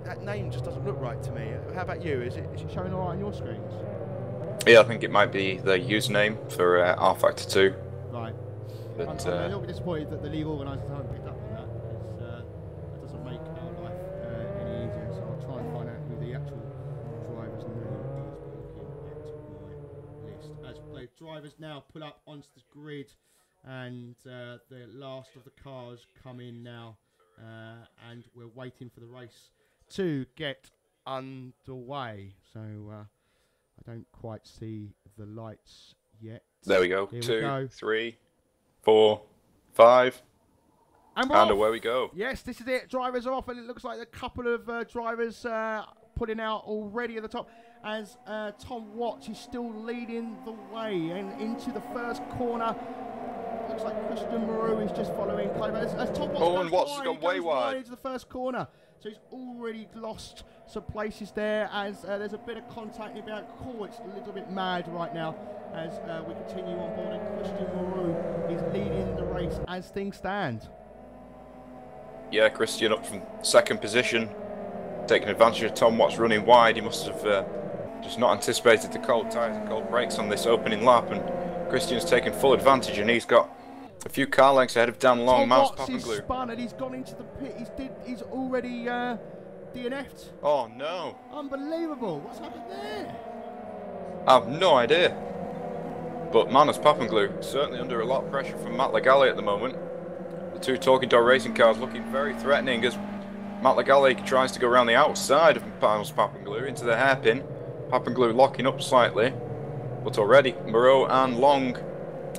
That name just doesn't look right to me. How about you? Is it showing all right on your screens? Yeah, I think it might be the username for R Factor 2. Right. But, I'm a little bit disappointed that the league organisers haven't picked up on that, because that doesn't make our life any easier. So I'll try and find out who the actual driver's name is looking at my list. As the drivers now pull up onto the grid, and the last of the cars come in now, and we're waiting for the race to get underway. So I don't quite see the lights yet. There we go. Here 2, 3, 4, 5. And away we go. Yes, this is it. Drivers are off, and it looks like a couple of drivers putting out already at the top, as Tom Watts is still leading the way and into the first corner. Looks like Christian Moreau is just following as Tom Watts and Watts has gone way wide into the first corner. So he's already lost some places there, as there's a bit of contact about it's a little bit mad right now as we continue on board, and Christian Moreau is leading the race as things stand. Yeah, Christian up from second position, taking advantage of Tom Watts running wide. He must have just not anticipated the cold tyres and cold brakes on this opening lap, and Christian's taken full advantage, and he's got A few car lengths ahead of Dan Long, Mouse Watts is Pappenglue. spun and he's gone into the pit. He's already DNF'd. Oh no. Unbelievable. What's happened there? I have no idea. But Manus Pappenglue certainly under a lot of pressure from Matt Legale at the moment. The two Talking Dog racing cars looking very threatening as Matt Legale tries to go around the outside of Manus Pappenglue into the hairpin. Pappenglue locking up slightly. But already Moreau and Long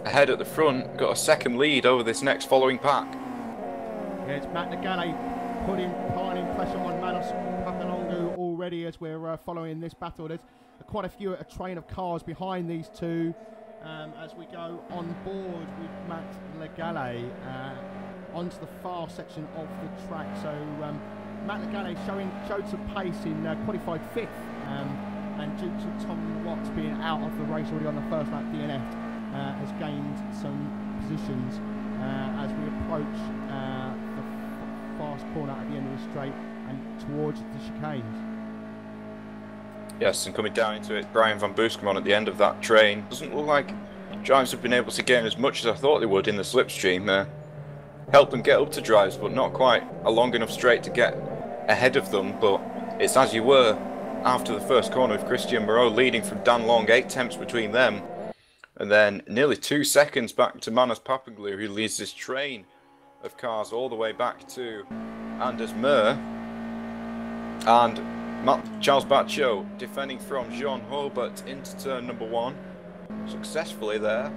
ahead at the front, got a second lead over this next following pack. Yeah, it's Matt Legale piling pressure on Manus Pappenglue already as we're following this battle. There's quite a train of cars behind these two as we go on board with Matt Legale onto the far section of the track. So Matt Legale showed some pace in qualified 5th and due to Tom Watts being out of the race already on the first lap DNF, has gained some positions as we approach the fast corner at the end of the straight and towards the chicanes. Yes, and coming down into it, Brian Van Booskamon at the end of that train. Doesn't look like drivers have been able to gain as much as I thought they would in the slipstream. Help them get up to drives, but not quite a long enough straight to get ahead of them. But it's as you were after the first corner with Christian Moreau leading from Dan Long, 8 tenths between them. And then nearly 2 seconds back to Manus Pappenglue, who leads this train of cars all the way back to Anders Meur. And Charles Baccio defending from Jean Hobart into turn number 1. Successfully there.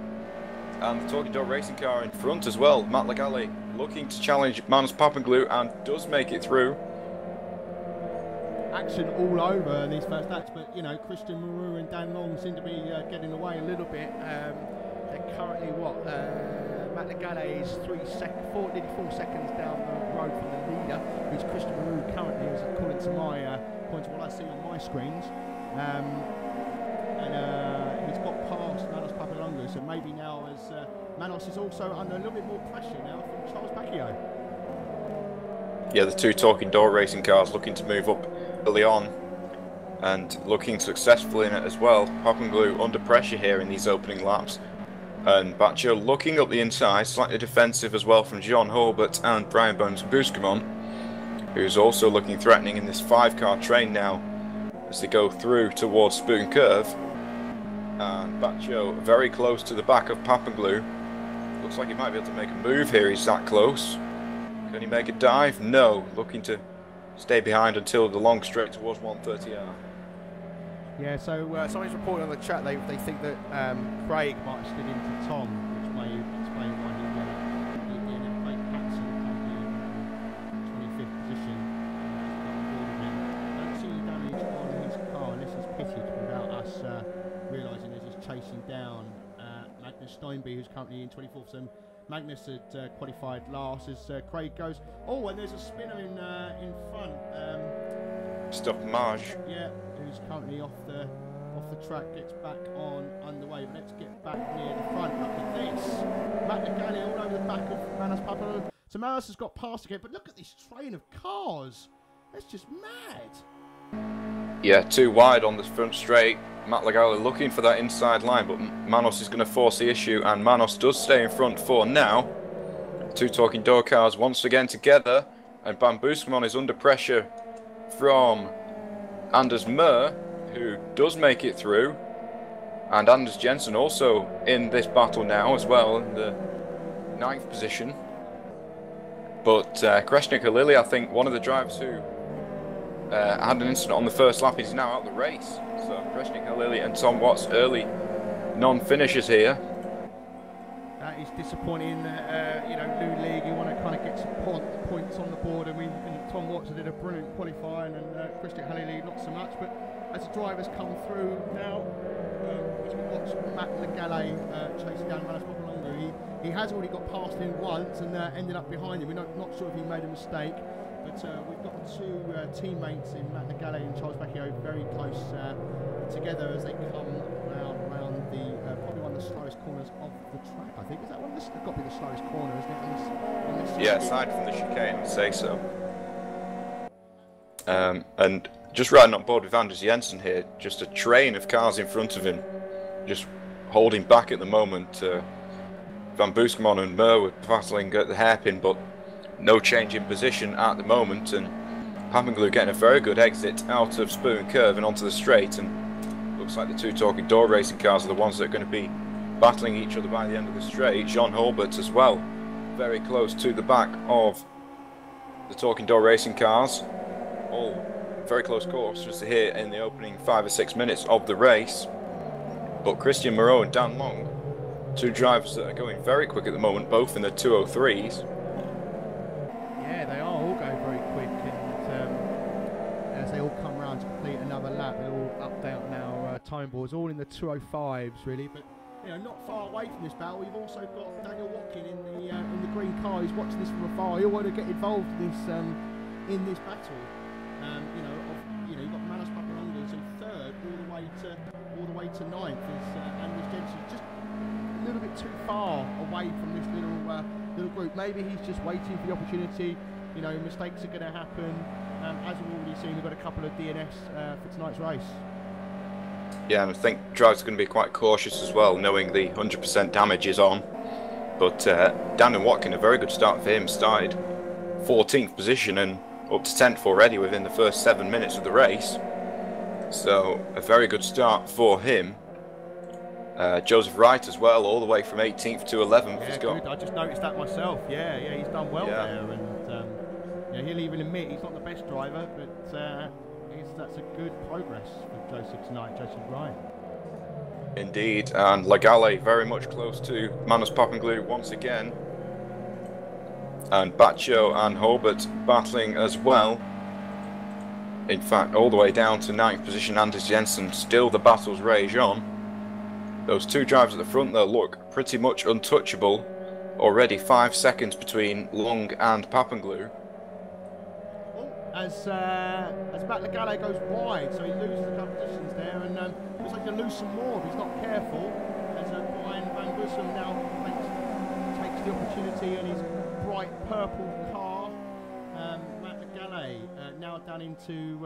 And the Talking Dog racing car in front as well. Matt Legale looking to challenge Manus Pappenglue and does make it through. Action all over these first laps, but you know, Christian Moreau and Dan Long seem to be getting away a little bit. They're currently Matt Legale is 4 seconds down the road from the leader, who's Christian Moreau currently, is according to what I see on my screens. And he's got past Manus Pappenglue, so maybe now as Manus is also under a little bit more pressure now from Charles Baccio. Yeah, the two Talking Dog racing cars looking to move up early on and looking successful in it as well. Pappenglue under pressure here in these opening laps, and Baccio looking up the inside, slightly defensive as well from John Hobart and Brian Van Booskamon, who's also looking threatening in this 5-car train now as they go through towards Spoon Curve. And Baccio very close to the back of Pappenglue. Looks like he might be able to make a move here, he's that close. Can he make a dive? No, looking to stay behind until the long straight towards 130R. Yeah, so somebody's reporting on the chat they think that Craig might have slid into Tom, which may explain why he in Craig Patson in 25th position. Don't see any damage on his car unless he's pitted without us realising as he's chasing down Magnus Steinby, who's currently in 24th. So Magnus had qualified last as Craig goes. Oh, and there's a spinner in front. Stop Marge. Yeah, who's currently off the track, gets back on underway. But let's get back near the front. Look at this. Matt Legale all over the back of Manus Pappenglue. So Manus has got past again, but look at this train of cars. That's just mad. Yeah, too wide on the front straight. Matt Legale looking for that inside line, but Manos is going to force the issue, and Manos does stay in front for now. Two Talking Dog cars once again together, and Van Booskamon is under pressure from Anders Meur, who does make it through, and Anders Jensen also in this battle now as well, in the 9th position. But Kreshnik Halili, I think one of the drivers who had an incident on the first lap, is now out of the race. So Kreshnik Halili and Tom Watts early non-finishers here. That is disappointing. You know, new league, you want to kind of get some points on the board, and Tom Watts did a brilliant qualifying, and Kreshnik Halili not so much. But as the drivers come through now, as we watch Matt Legale chasing down Manus Pappenglue, he has already got past him once and ended up behind him. We're not sure if he made a mistake. But we've got the two teammates in Matt Legale and Charles Baccio very close together as they come round the probably one of the slowest corners of the track. I think is that one? This has got to be the slowest corner, isn't it? On this yeah, aside from the chicane, I'd say so. And just riding on board with Anders Jensen here, just a train of cars in front of him, just holding back at the moment. Van Booskamon and Mur were battling at the hairpin, but no change in position at the moment, and Pappenglue getting a very good exit out of Spoon Curve and onto the straight, and looks like the two Talking Door racing cars are the ones that are going to be battling each other by the end of the straight. Jean Hulbert as well, very close to the back of the Talking Door racing cars. All very close course just here in the opening 5 or 6 minutes of the race. But Christian Moreau and Dan Long, two drivers that are going very quick at the moment, both in the 203s. Yeah, they are all going very quick, and as they all come around to complete another lap, they're all update on our time boards, all in the 205s really. But you know, not far away from this battle, we've also got Daniel Watkin in the green car. He's watching this from afar. He'll want to get involved in this battle. You've got Manos Papalongas in third, all the way to ninth. Is Anders Jensen just a little bit too far away from this little group. Maybe he's just waiting for the opportunity. You know, mistakes are going to happen. As we've already seen, we've got a couple of DNS for tonight's race. Yeah, and I think drivers are going to be quite cautious as well, knowing the 100% damage is on. But Daniel Watkin, a very good start for him, started 14th position and up to 10th already within the first 7 minutes of the race. So a very good start for him. Joseph Wright as well, all the way from 18th to 11th. Yeah, he's got... good. I just noticed that myself. Yeah, he's done well there, and he'll even admit he's not the best driver, but that's a good progress for Joseph tonight, Joseph Wright. Indeed, and Lagale very much close to Manos Pappenglue once again. And Baccio and Hulbert battling as well. In fact, all the way down to 9th position, Anders Jensen. Still the battles rage on. Those two drivers at the front there look pretty much untouchable. Already 5 seconds between Long and Pappenglue. As Matt Lagale goes wide, so he loses a couple of positions there, and looks like he'll lose some more if he's not careful. As Brian Van Bussum now takes the opportunity in his bright purple car. Matt Lagale now down into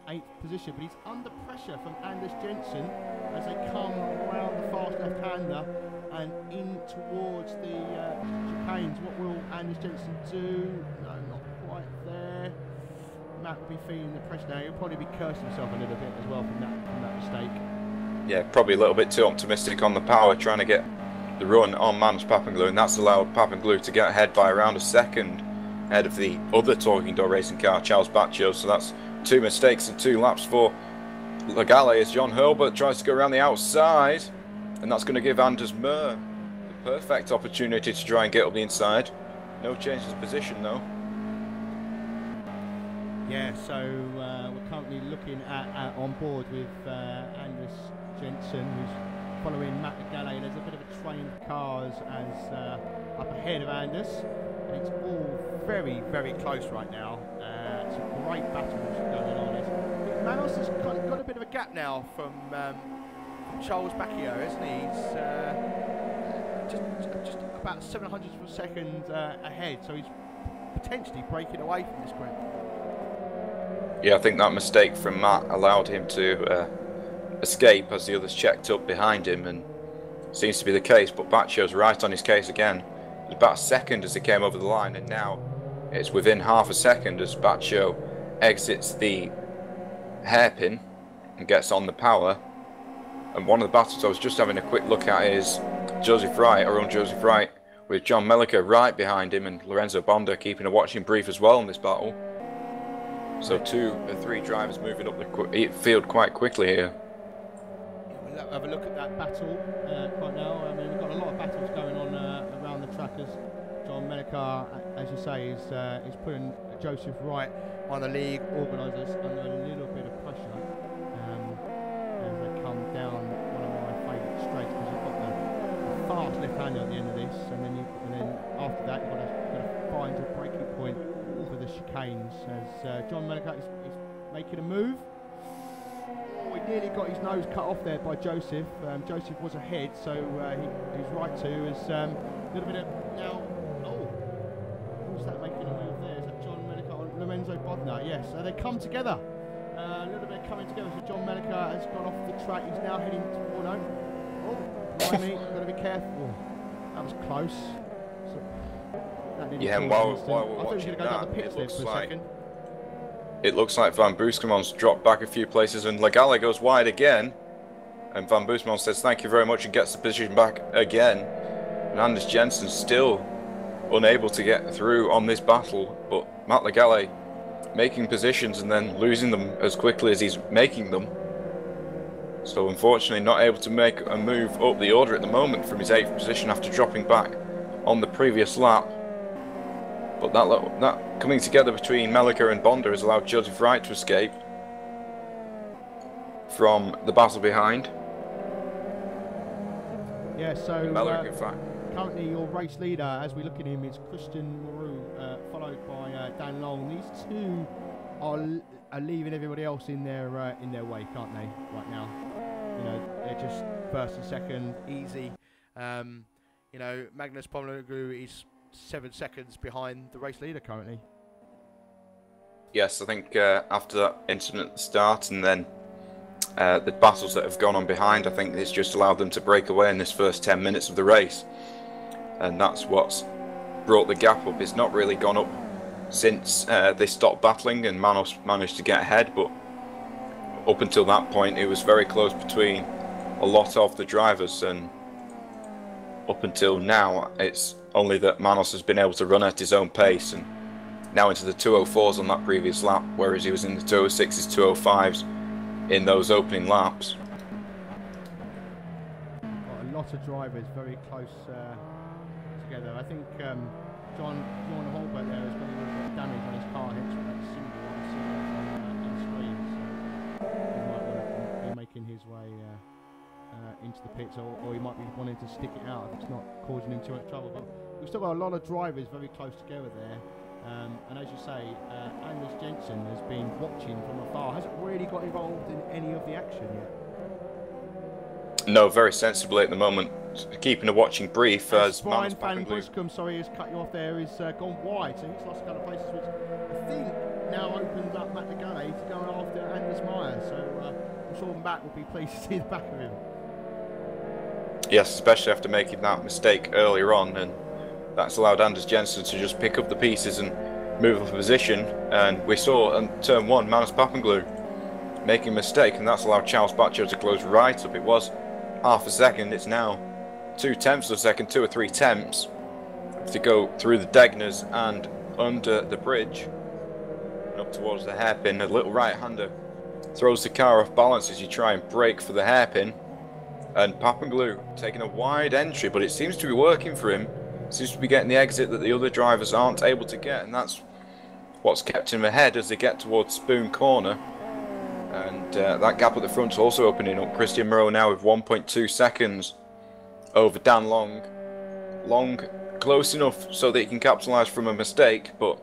8th position, but he's under pressure from Anders Jensen as they come around the fast left-hander and in towards the chicanes. What will Anders Jensen do? No, not quite there. Matt will be feeling the pressure now. He'll probably be cursing himself a little bit as well from that mistake. Yeah, probably a little bit too optimistic on the power, trying to get the run on Manos Pappenglue, and that's allowed Pappenglue to get ahead by around a second ahead of the other Talking Door racing car, Charles Baccio. So that's 2 mistakes in 2 laps for Lagale as John Hulbert tries to go around the outside, and that's going to give Anders Mur the perfect opportunity to try and get up the inside. No change of position though. Yeah, so we're currently looking at on board with Anders Jensen, who's following Matt Lagale. There's a bit of a train of cars as up ahead of Anders, and it's all very, very close right now. It's a great battle going on. Manos has got a bit of a gap now from Charles Baccio, hasn't he? He's just about 700 of a second ahead, so he's potentially breaking away from this group. Yeah, I think that mistake from Matt allowed him to escape as the others checked up behind him, and seems to be the case. But Baccio's right on his case again. It was about a second as he came over the line, and now it's within half a second as Baccio exits the hairpin and gets on the power. And one of the battles I was just having a quick look at is Joseph Wright, our own Joseph Wright, with John Melliker right behind him and Lorenzo Bonda keeping a watching brief as well in this battle. So 2 or 3 drivers moving up the field quite quickly here. We'll have a look at that battle right now. I mean, we've got a lot of battles going on around the track as John Melliker, as you say, is putting Joseph Wright, one of the league organisers, under a little bit of pressure as they come down one of my favourite straights, because you've got the fast left-hander at the end of this, and then after that you've got to find your breaking point for the chicanes as John Melliker is making a move. Oh, he nearly got his nose cut off there by Joseph. Joseph was ahead, so he's right to. Is a little bit of now. Oh, who's that making a move there? Is that John Melliker or Lorenzo Bodnar? Yes, so they come together. A little bit coming together. So John Melliker has gone off the track. He's now heading toward home. Oh, blimey, got to be careful. That was close. So that Yeah, and while we're watching that, it looks like Van Booskemon's dropped back a few places, and Legale goes wide again. And Van Boosman says thank you very much and gets the position back again. And Anders Jensen still unable to get through on this battle, but Matt Legale making positions and then losing them as quickly as he's making them. So unfortunately not able to make a move up the order at the moment from his 8th position after dropping back on the previous lap. But that coming together between Melliker and Bonda has allowed Joseph Wright to escape from the battle behind. Yeah, so Melliker, in fact. Currently your race leader, as we look at him, is Christian Moreau, followed by Dan Long. These two are leaving everybody else in their wake, aren't they, right now? You know, they're just first and second, easy. You know, Magnus Pommeloglu is 7 seconds behind the race leader currently. Yes, I think after that incident at the start and then the battles that have gone on behind, I think it's just allowed them to break away in this first 10 minutes of the race. And that's what's brought the gap up. It's not really gone up since they stopped battling and Manos managed to get ahead, but up until that point it was very close between a lot of the drivers, and up until now it's only that Manos has been able to run at his own pace, and now into the 204s on that previous lap, whereas he was in the 206s, 205s in those opening laps. Got a lot of drivers very close together. I think John Holbert there has got a little bit of damage on his car, hence that symbol on screen. So he might want to be making his way into the pits, or he might be wanting to stick it out if it's not causing him too much trouble. But we've still got a lot of drivers very close together there. And as you say, Anders Jensen has been watching from afar, hasn't really got involved in any of the action yet. No, very sensibly at the moment, keeping a watching brief as Brian Van Booscombe, sorry, has cut you off there, is gone wide, so he's lost a couple of places, which I think now opens up Matt Legale to go after Anders Meyer, so I'm sure Matt will be pleased to see the back of him. Yes, especially after making that mistake earlier on, and that's allowed Anders Jensen to just pick up the pieces and move up a position. And we saw on turn 1 Manos Papanglu making a mistake, and that's allowed Charles Baccio to close right up. It was half a second, it's now 0.2 of a second, 2 or 3 tenths to go through the Degners and under the bridge and up towards the hairpin. A little right-hander throws the car off balance as you try and brake for the hairpin, and Papanglu taking a wide entry, but it seems to be working for him. Seems to be getting the exit that the other drivers aren't able to get, and that's what's kept him ahead as they get towards Spoon Corner. And that gap at the front is also opening up. Christian Moreau now with 1.2 seconds over Dan Long. Long close enough so that he can capitalise from a mistake, but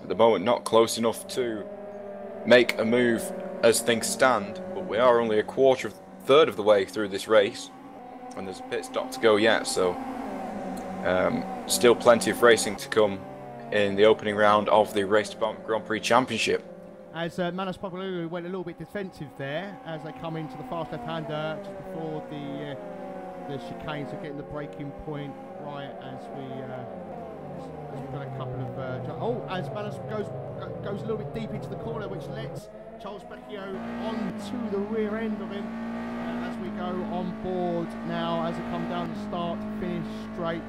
at the moment not close enough to make a move as things stand. But we are only a third of the way through this race, and there's a pit stop to go yet, so still plenty of racing to come in the opening round of the Race Department Grand Prix Championship. As Manos Papanglu went a little bit defensive there as they come into the fast left-hander just before the chicane, so getting the braking point right as we've got a couple of as Manos goes a little bit deep into the corner, which lets Charles Becchio onto the rear end of him as we go on board now as they come down the start to finish straight.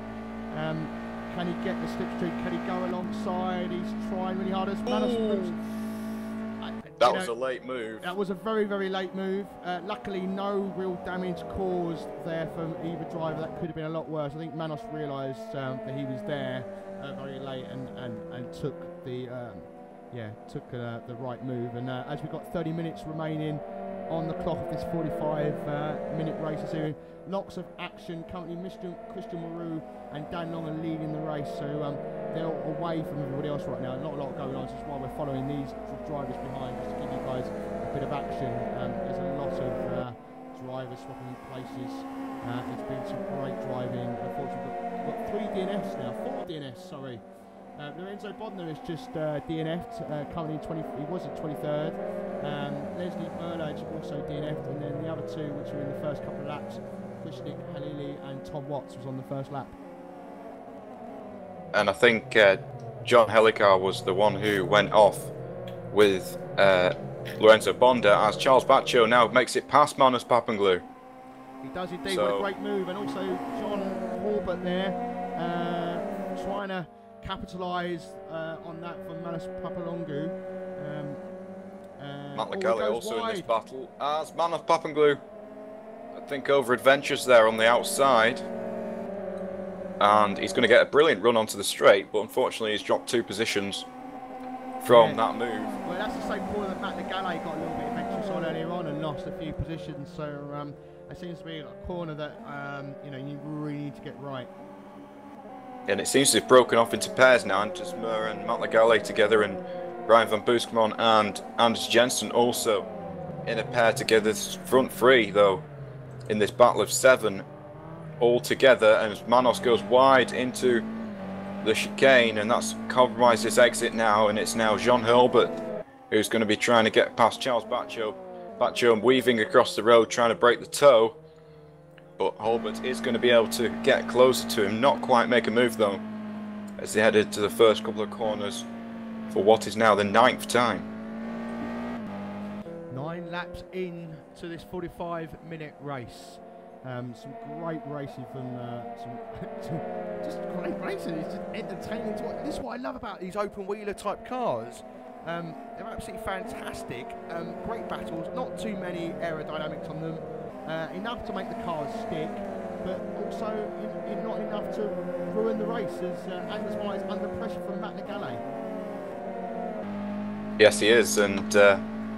Can he get the slipstream? Can he go alongside? He's trying really hard as Manos moves. That was a late move. That was a very, very late move. Luckily, no real damage caused there from either driver. That could have been a lot worse. I think Manos realised that he was there very late and took the right move. And as we've got 30 minutes remaining on the clock of this 45-minute race series, lots of action. Currently, Christian Moreau and Dan Long are leading the race, so they're away from everybody else right now. Not a lot going on, so that's why we're following these drivers behind, just to give you guys a bit of action. There's a lot of drivers swapping places. It's been some great driving. Unfortunately, we've got 3 DNFs now, 4 DNFs, sorry. Lorenzo Bodner is just DNF'd, currently he was at 23rd. Leslie Burlage also DNF'd, and then the other 2, which were in the first couple of laps, Krishnik Halili and Tom Watts, was on the first lap. and I think John Helicar was the one who went off with Lorenzo Bonda, as Charles Baccio now makes it past Manos Papanglu. He does indeed. What a great move. And also John Orbert there trying to capitalise on that from Manos Papanglu. Matt Legale also wide in this battle as Manos Papanglu, I think, over adventures there on the outside. And he's going to get a brilliant run onto the straight, but unfortunately he's dropped 2 positions from that move. Well, that's the same corner that Matt Legale got a little bit adventurous on earlier on and lost a few positions. So it seems to be a corner that you know, you really need to get right. And it seems to have broken off into pairs now. Anders Møhr and Matt Legale together, and Brian van Booskamon and Anders Jensen also in a pair together. Front 3 though in this battle of 7 all together, and as Manos goes wide into the chicane, and that's compromised his exit now, and it's now Jean Hulbert who's going to be trying to get past Charles Baccio. Baccio weaving across the road trying to break the toe, but Hulbert is going to be able to get closer to him, not quite make a move though, as they headed to the first couple of corners for what is now the 9th time. 9 laps in to this 45-minute race. Some great racing from just great racing. It's just entertaining to watch. This is what I love about these open wheeler type cars. They're absolutely fantastic. Great battles, not too many aerodynamics on them. Enough to make the cars stick, but also not enough to ruin the race, as Anders Møhr is under pressure from Matt Legale. Yes, he is, and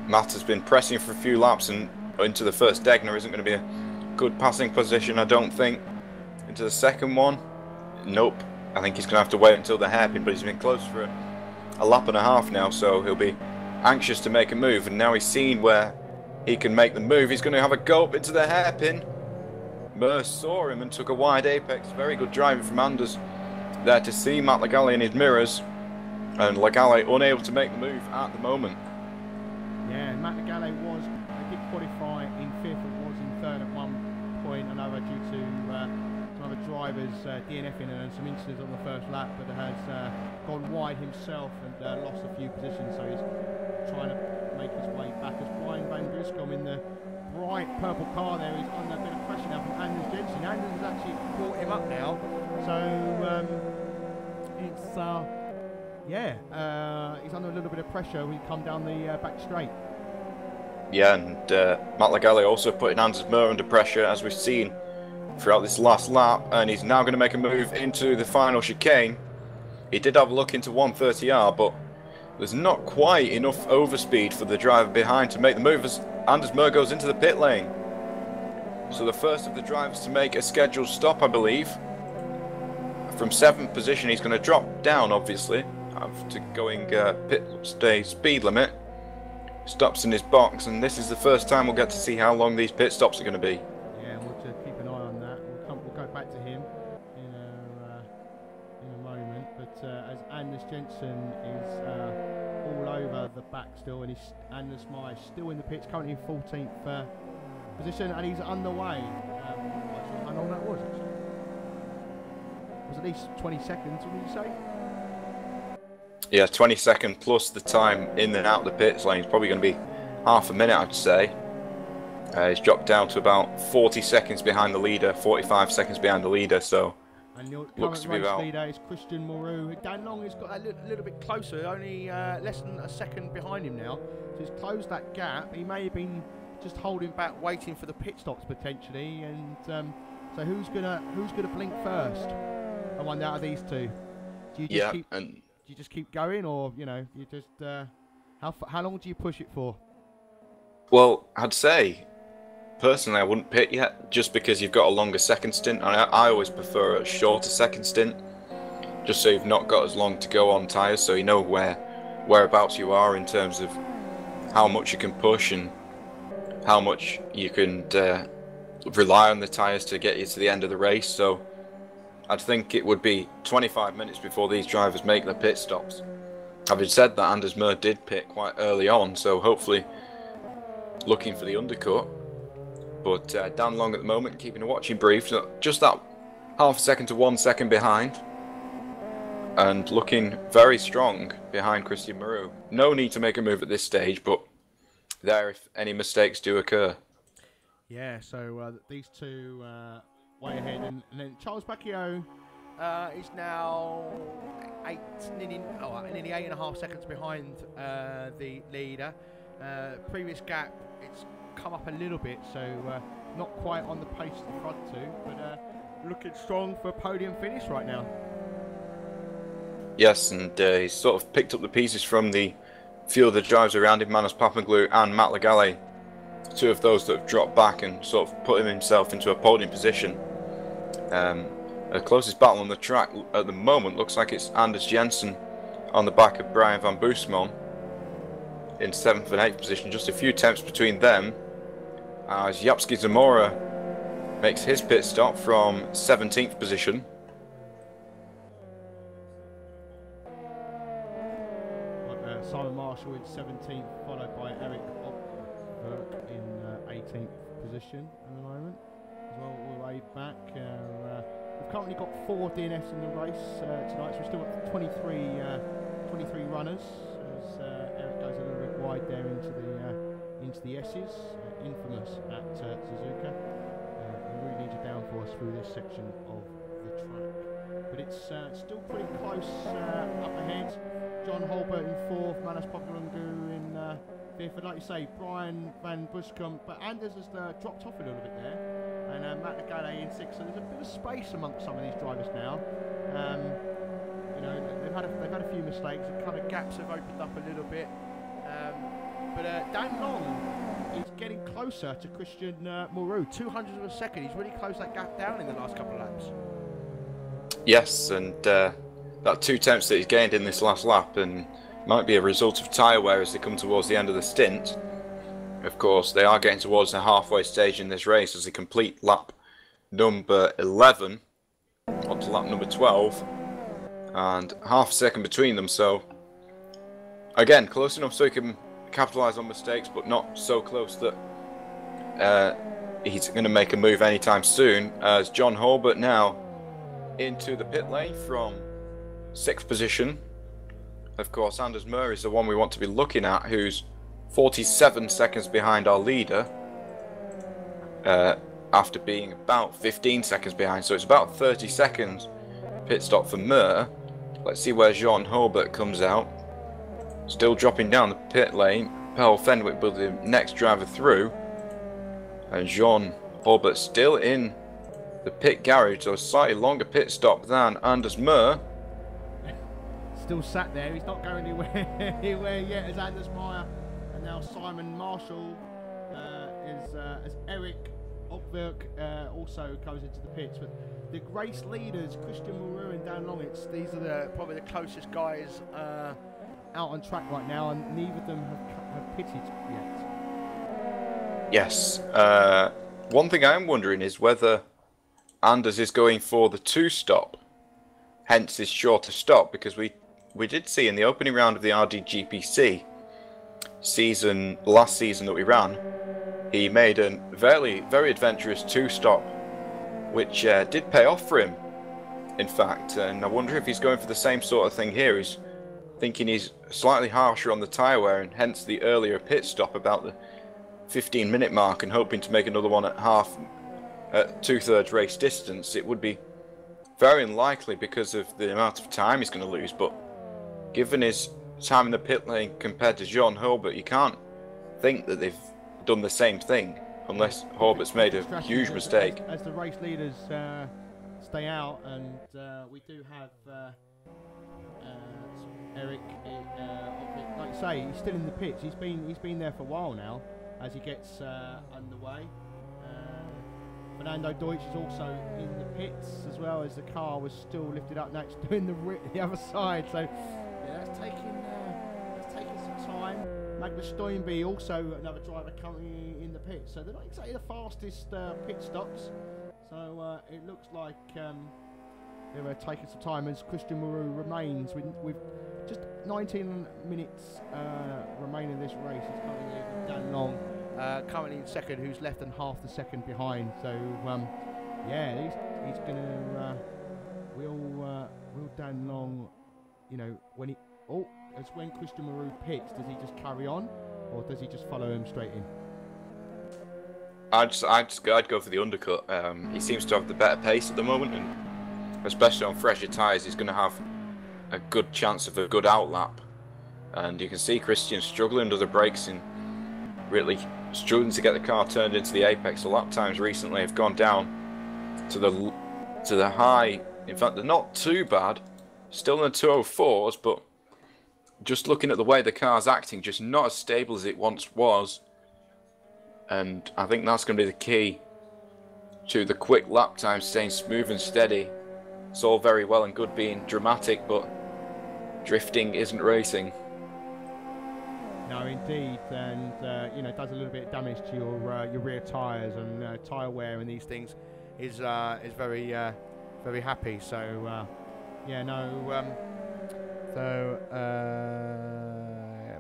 Matt has been pressing for a few laps, and into the first Degner isn't going to be a good passing position, I don't think. Into the second one, nope. I think he's going to have to wait until the hairpin, but he's been close for a lap and a half now, so he'll be anxious to make a move, and now he's seen where he can make the move. He's going to have a go up into the hairpin. Møhr saw him and took a wide apex. Very good driving from Anders there to see Matt Legale in his mirrors, and Legale unable to make the move at the moment. Yeah, Matt Legale did qualify in 5th and was in 3rd at one point, another due to some other drivers DNFing and some incidents on the first lap, but has gone wide himself and lost a few positions, so he's trying to make his way back, as Brian van Booskamon in the bright purple car there is under a bit of pressure now from Anders Jensen. Anders has actually caught him up now, so it's he's under a little bit of pressure when he come down the back straight. Yeah, and Matt Legale also putting Anders Møhr under pressure, as we've seen throughout this last lap, and he's now going to make a move into the final chicane. He did have a look into 130R, but there's not quite enough overspeed for the driver behind to make the move as Anders Møhr goes into the pit lane. So the first of the drivers to make a scheduled stop, I believe. From 7th position, he's going to drop down, obviously, after going pit stay speed limit. Stops in his box, and this is the first time we'll get to see how long these pit stops are going to be. Yeah, we'll just keep an eye on that. We'll go back to him in a moment. But as Anders Jensen is all over the back still, and Anders Møhr is still in the pits, currently in 14th position, and he's underway. How long that was? Actually, it was at least 20 seconds. What did you say? Yeah, 20 seconds plus the time in and out of the pits lane. It's probably going to be half a minute, I'd say. He's dropped down to about 40 seconds behind the leader, 45 seconds behind the leader, so and your looks to be about... leader is Christian Moreau. Dan Long has got a little bit closer, only less than a second behind him now. So he's closed that gap. He may have been just holding back, waiting for the pit stops potentially. And so who's gonna blink first? I wonder out of these two. Do you just keep... Do you just keep going, or you just how long do you push it for? Well, I'd say personally I wouldn't pit yet, just because you've got a longer second stint. I always prefer a shorter second stint, just so you've not got as long to go on tyres, so you know whereabouts you are in terms of how much you can push and how much you can rely on the tyres to get you to the end of the race. So I'd think it would be 25 minutes before these drivers make their pit stops. Having said that, Anders Møhr did pit quite early on, so hopefully looking for the undercut. But Dan Long at the moment keeping a watching brief, so just that half a second to 1 second behind. and looking very strong behind Christian Moreau. No need to make a move at this stage, but there if any mistakes do occur. Yeah, so these two way ahead, and then Charles Bacchio is now nearly 8.5 seconds behind the leader. Previous gap, it's come up a little bit, so not quite on the pace of the front two, but looking strong for a podium finish right now. Yes, and he's sort of picked up the pieces from the few of the drivers around him, Manos Papaglou and Matt Legale, two of those that have dropped back and sort of put himself into a podium position. The closest battle on the track at the moment looks like it's Anders Jensen on the back of Brian van Boosman in 7th and 8th position. Just a few tenths between them as Yapski Zamora makes his pit stop from 17th position. Simon Marshall in 17th, followed by Eric Opberg in 18th position at the moment. As well, all the way back. We've currently got 4 DNFs in the race tonight, so we've still got 23 runners. As Eric goes a little bit wide there into the S's, infamous at Suzuka. We really need a downforce through this section of the track, but it's still pretty close up ahead. John Holbert in 4th, Manos Papaglou in 5th, and like you say, Brian van Buscombe, but Anders has dropped off a little bit there, and Matt Legale in 6th, so there's a bit of space amongst some of these drivers now. You know, they've had a few mistakes, the kind of gaps have opened up a little bit, but Dan Long is getting closer to Christian Moreau, 200th of a second. He's really closed that gap down in the last couple of laps. Yes, and that 2 tenths that he's gained in this last lap and might be a result of tyre wear as they come towards the end of the stint. Of course, they are getting towards the halfway stage in this race as they complete lap number 11 onto lap number 12, and half a second between them. So again, close enough so he can capitalise on mistakes, but not so close that he's going to make a move anytime soon. As John Holbert now into the pit lane from 6th position. Of course, Anders Murray is the one we want to be looking at, who's 47 seconds behind our leader after being about 15 seconds behind, so it's about 30 seconds pit stop for Murr. Let's see where Jean Holbert comes out. Still dropping down the pit lane. Pearl Fenwick will be the next driver through, and Jean Holbert still in the pit garage, so a slightly longer pit stop than Anders Murr. Still sat there, he's not going anywhere yet as Anders Meyer, and now Simon Marshall as Eric Opberg also goes into the pits. But the race leaders, Christian Moreau and Dan Long, these are probably the closest guys out on track right now, and neither of them have pitted yet. Yes, one thing I'm wondering is whether Anders is going for the 2-stop, hence his shorter stop, because we did see in the opening round of the RDGPC last season that we ran, he made a very adventurous 2-stop, which did pay off for him, in fact. And I wonder if he's going for the same sort of thing here. He's thinking he's slightly harsher on the tyre wear, and hence the earlier pit stop about the 15-minute mark, and hoping to make another one at 2/3 race distance. It would be very unlikely because of the amount of time he's going to lose, but given his time in the pit lane compared to John Holbert, you can't think that they've done the same thing unless Holbert's made a huge mistake. As the race leaders stay out, and we do have Eric, like you say, he's still in the pits. He's been there for a while now as he gets underway. Fernando Deutsch is also in the pits as well, as the car was still lifted up. Now it's doing the other side, so yeah, that's taking some time. Magnus Steinby, also another driver currently in the pits, so they're not exactly the fastest pit stops. So it looks like they're taking some time as Christian Moreau remains with just 19 minutes remaining in this race. It's currently Dan Long. Currently in second, who's less than half the second behind. So yeah, he's gonna will Dan Long you know, when he, as when Christian Maru picks, does he just carry on, or does he just follow him straight in? I'd go for the undercut. He seems to have the better pace at the moment, and especially on fresher tyres, he's going to have a good chance of a good outlap. And you can see Christian struggling under the brakes and really struggling to get the car turned into the apex. The lap times recently have gone down to the high. In fact, they're not too bad. Still in the 204s, but just looking at the way the car's acting, just not as stable as it once was. And I think that's going to be the key to the quick lap time, staying smooth and steady. It's all very well and good being dramatic, but drifting isn't racing. No, indeed, and you know, it does a little bit of damage to your rear tyres, and tyre wear and these things is very very happy. So yeah, no.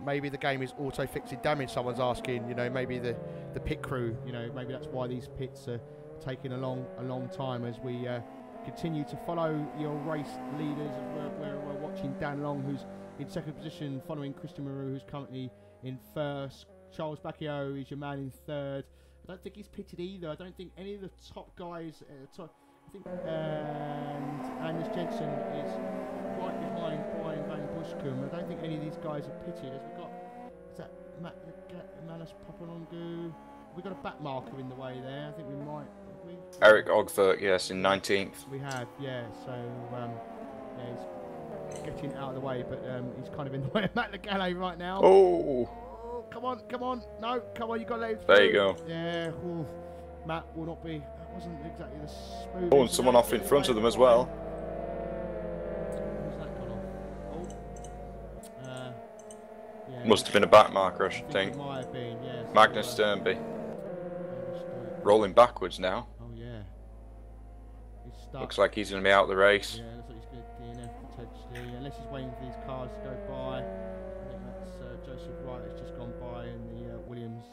Maybe the game is auto-fixing damage. Someone's asking. You know, maybe the pit crew. You know, maybe that's why these pits are taking a long time as we continue to follow your race leaders. We're watching Dan Long, who's in second position, following Christian Maru, who's currently in first. Charles Bacchio is your man in third. I don't think he's pitted either. I don't think any of the top guys. I think Anders Jensen is right behind Brian Van Buscum. I don't think any of these guys are pitted. As we've got, is that Manus Papanongu? We've got a back marker in the way there. I think we might. Have we? Eric Ogfert, yes, in 19th. We have, yeah. So yeah, he's getting out of the way, but he's kind of in the way of Matt Legale right now. Oh, come on, no, come on, you got to let him through. There you go. Yeah, Matt will not be. That wasn't exactly the smoothest. Oh, and someone off in front of them as well. Who's that gone off? Yeah. Must have been a back marker, I should think. It might have been, yes. Magnus Sternby. Rolling backwards now. Oh yeah. He's stuck. Looks like he's going to be out of the race. Yeah, looks like he's going to DNF potentially, unless he's waiting for these cars to go by. I think that's Joseph Wright has just gone by in the Williams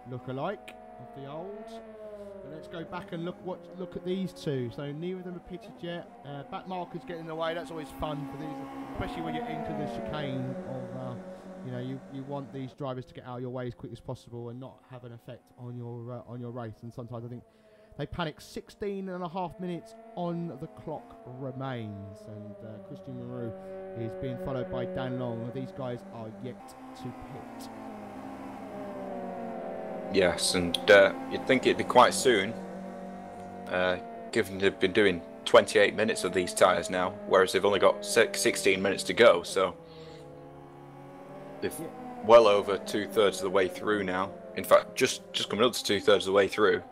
look-alike of the old. But let's go back and look at these two. So neither of them are pitted yet. Back markers getting in the way. That's always fun for these, especially when you're into the chicane of. You know, you want these drivers to get out of your way as quick as possible and not have an effect on your race. And sometimes I think they panic. 16 and a half minutes on the clock remains, and Christian Maru is being followed by Dan Long. These guys are yet to pit. Yes, and you'd think it'd be quite soon, given they've been doing 28 minutes of these tyres now, whereas they've only got 16 minutes to go. So. They're well over 2/3 of the way through now. In fact, just coming up to 2/3 of the way through.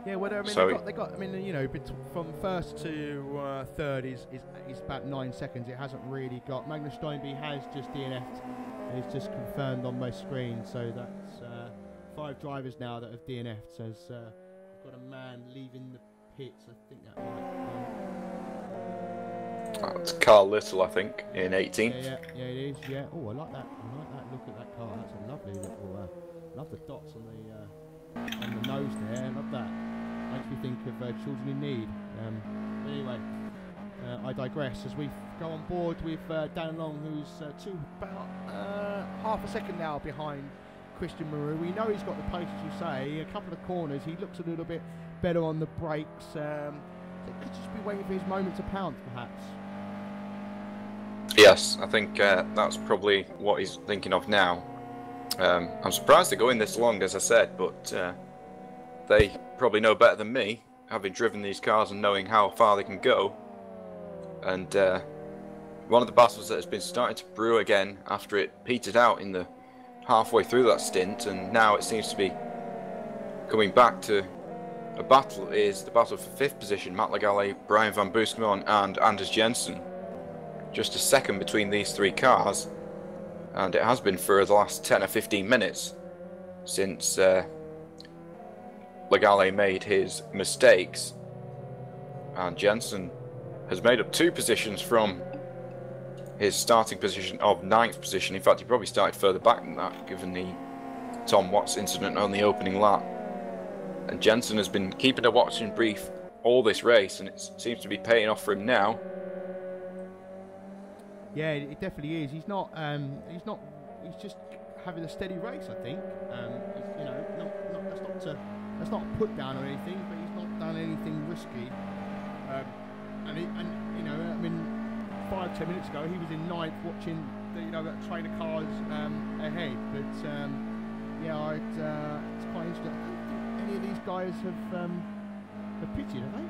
Yeah, well, I mean, so they got. I mean, you know, from first to third is about 9 seconds. It hasn't really got. Magnus Steinby has just DNF'd. And it's just confirmed on my screen. So that's 5 drivers now that have DNF'd. So we've got a man leaving the pits. I think that might. That's Carl Little, I think, in 18th. Yeah, it is. Yeah. Oh, I like that. Look at that car. That's a lovely little. Love the dots on the nose there. I love that. Makes me think of children in need. But anyway, I digress. As we go on board with Dan Long, who's about half a second now behind Christian Maru. We know he's got the pace, as you say. A couple of corners, he looks a little bit better on the brakes. Could just be waiting for his moment to pounce, perhaps. Yes, I think that's probably what he's thinking of now. I'm surprised they're going this long, as I said, but they probably know better than me, having driven these cars and knowing how far they can go. And one of the battles that has been starting to brew again after it petered out in the halfway through that stint, and now it seems to be coming back to a battle, is the battle for 5th position. Matt Legale, Brian Van Buscum and Anders Jensen. Just a second between these 3 cars, and it has been for the last 10 or 15 minutes since Legale made his mistakes, and Jensen has made up 2 positions from his starting position of 9th position. In fact, he probably started further back than that, given the Tom Watts incident on the opening lap. And Jensen has been keeping a watching brief all this race, and it seems to be paying off for him now. Yeah, it definitely is. He's not. He's just having a steady race. I think. You know, that's not a put down or anything, but he's not done anything risky. And you know, I mean, 5-10 minutes ago he was in ninth watching the that train of cars ahead. But yeah, it's quite interesting. I don't think any of these guys have pitted, have they?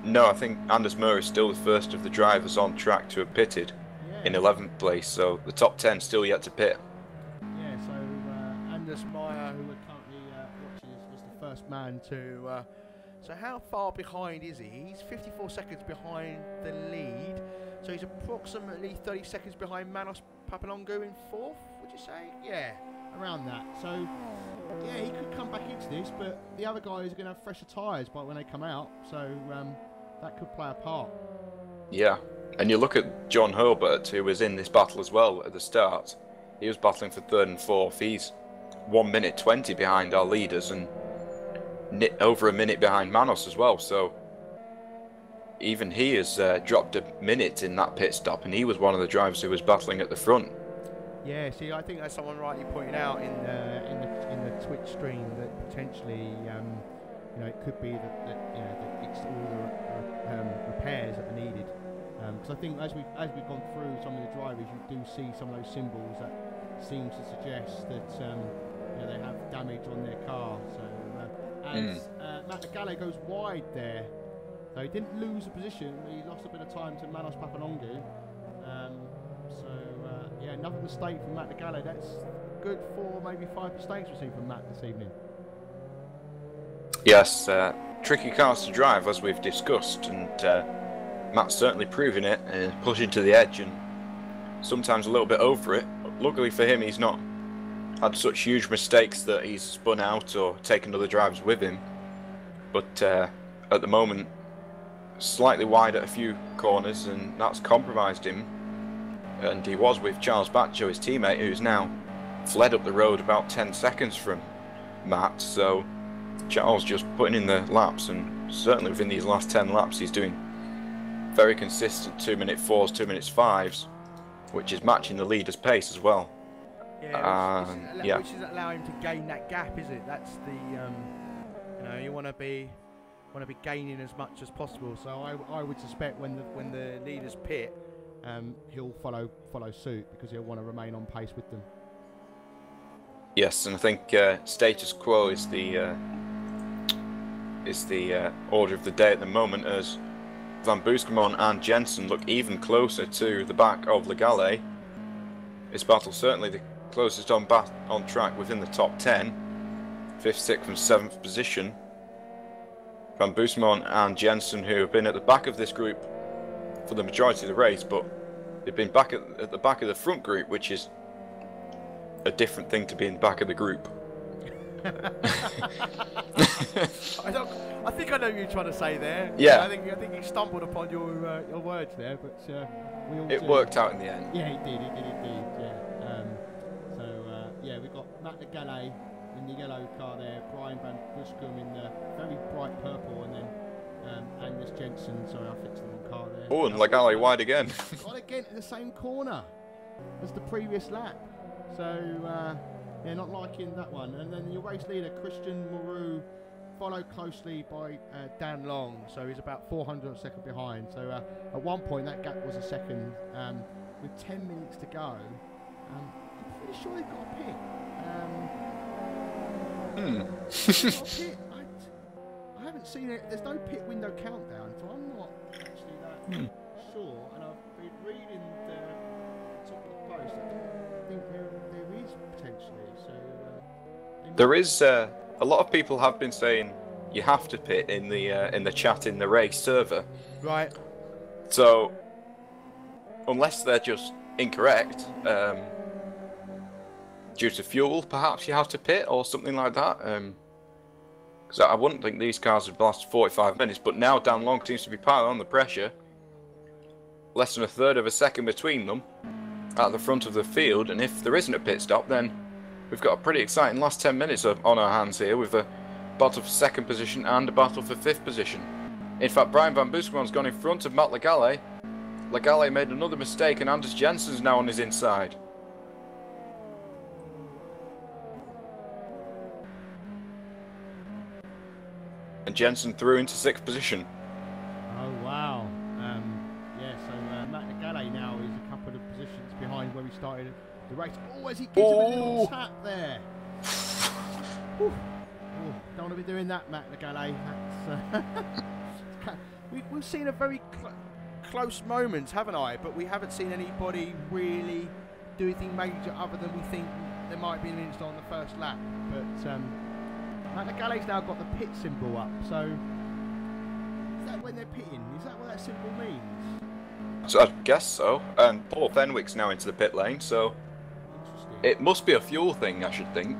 No, I think Anders Murray is still the first of the drivers on track to have pitted in 11th place, so the top 10 still yet to pit. Yeah, so Anders Meyer, who we're currently watching, was the first man to... so how far behind is he? He's 54 seconds behind the lead, so he's approximately 30 seconds behind Manos Papalongo in 4th, would you say? Yeah, around that. So, yeah, he could come back into this, but the other guys are going to have fresher tyres by when they come out, so that could play a part. Yeah, and you look at John Hurlbert, who was in this battle as well at the start. He was battling for 3rd and 4th. He's 1 minute 20 behind our leaders and over a minute behind Manos as well. So even he has dropped a minute in that pit stop, and he was one of the drivers who was battling at the front. Yeah, see, I think that's someone rightly pointed out in the Twitch stream that potentially, you know, it could be that you know that it's all the repairs that are needed. Because I think as we've gone through some of the drivers, you do see some of those symbols that seem to suggest that you know, they have damage on their car. So as Matt Nagale goes wide there, so he didn't lose a position, he lost a bit of time to Manos Papalongo. So yeah, another mistake from Matt Nagale. That's good for maybe 5 mistakes we've seen from Matt this evening. Yes, tricky cars to drive, as we've discussed, and Matt's certainly proving it and pushing to the edge, and sometimes a little bit over it. Luckily for him, he's not had such huge mistakes that he's spun out or taken other drivers with him. But at the moment, slightly wide at a few corners, and that's compromised him. And he was with Charles Baccio, his teammate, who's now fled up the road about 10 seconds from Matt. So Charles just putting in the laps, and certainly within these last 10 laps he's doing very consistent 2-minute 4s, 2-minute 5s, which is matching the leader's pace as well. Yeah, which isn't allowing him to gain that gap, is it? That's the you know, you want to be gaining as much as possible. So I would suspect when the leaders pit, he'll follow suit, because he'll want to remain on pace with them. Yes, and I think status quo is the order of the day at the moment, as Van Booskamon and Jensen look even closer to the back of Legale. This battle certainly the closest on track within the top 10, 5th, 6th and 7th position. Van Booskamon and Jensen, who have been at the back of this group for the majority of the race, but they've been back at the back of the front group, which is a different thing to be in the back of the group. I think I know what you're trying to say there. Yeah. I think you stumbled upon your words there, but we all. It worked out in the end. Yeah, it did indeed. Yeah. Yeah, we've got Matt Nagale in the yellow car there, Brian Van Buscum in the very bright purple, and then Angus Jensen. Sorry, I fixed the wrong car there. Oh, and Nagale wide again. Wide again in the same corner as the previous lap. So. Yeah, not liking that one. And then your race leader, Christian Moreau, followed closely by Dan Long. So he's about 400 seconds behind. So at one point that gap was a second. With 10 minutes to go, I'm pretty sure they've got a pit. I haven't seen it. There's no pit window countdown, so I'm not actually that sure. And I've been reading the top of the post. I think there is potentially. So there is a lot of people have been saying you have to pit in the chat in the race server. Right. So unless they're just incorrect, due to fuel, perhaps you have to pit or something like that. Because I wouldn't think these cars would last 45 minutes, but now Dan Long seems to be piling on the pressure. Less than a third of a second between them at the front of the field, and if there isn't a pit stop, then we've got a pretty exciting last 10 minutes on our hands here, with a battle for 2nd position and a battle for 5th position. In fact, Brian Van Booskamon's gone in front of Matt Legale, Legale made another mistake and Anders Jensen's now on his inside. And Jensen through into 6th position. Oh wow. Yeah, so Matt Legale now is a couple of positions behind where we started the race. Oh, as he gives him a little tap there. Whew. Oh, don't want to be doing that, Matt Legale. That's, we've seen a very close moments, haven't I? But we haven't seen anybody really do anything major other than we think there might be an incident on the first lap. But Matt Legale's now got the pit symbol up, so is that when they're pitting? Is that what that symbol means? So I guess so. And Paul Fenwick's now into the pit lane, so it must be a fuel thing, I should think,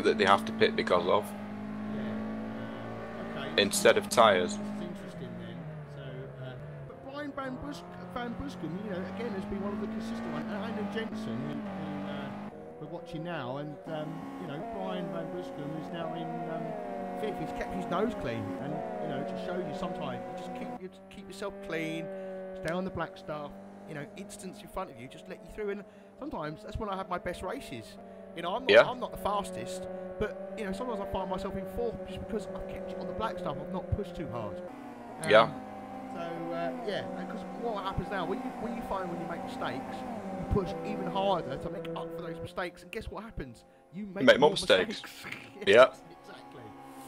that they have to pit because of. Yeah. Okay. Instead of tyres. This is interesting then. So, but Brian Van Buscum, you know, again has been one of the consistent ones, and Andrew Jensen, who we're watching now, and you know, Brian Van Buscum is now in fifth. He's kept his nose clean, and you know, it just shows you sometimes you just keep yourself clean, stay on the black stuff. You know, instance in front of you, just let you through, and sometimes that's when I have my best races. You know, I'm not the fastest, but you know, sometimes I find myself in fourth just because I've kept it on the black stuff. I've not pushed too hard. Yeah. So yeah, because what happens now when you find when you make mistakes, you push even harder to make up for those mistakes, and guess what happens? You make more mistakes. Yeah. Exactly.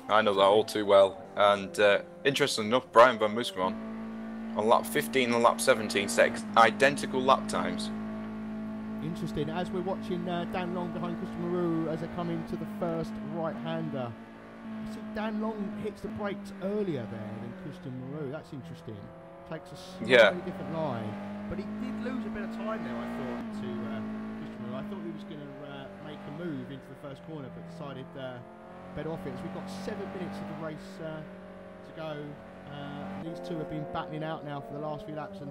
I know that all too well. And interesting enough, Brian Van Buscum on lap 15 and lap 17 set identical lap times. Interesting. As we're watching Dan Long behind Christian Maru as they come into the first right-hander. I see Dan Long hits the brakes earlier there than Christian Maru. That's interesting. Takes a slightly different line, but he did lose a bit of time there, I thought, to Christian Maru. I thought he was going to make a move into the first corner, but decided better off it. As we've got 7 minutes of the race to go. These two have been battling out now for the last few laps, and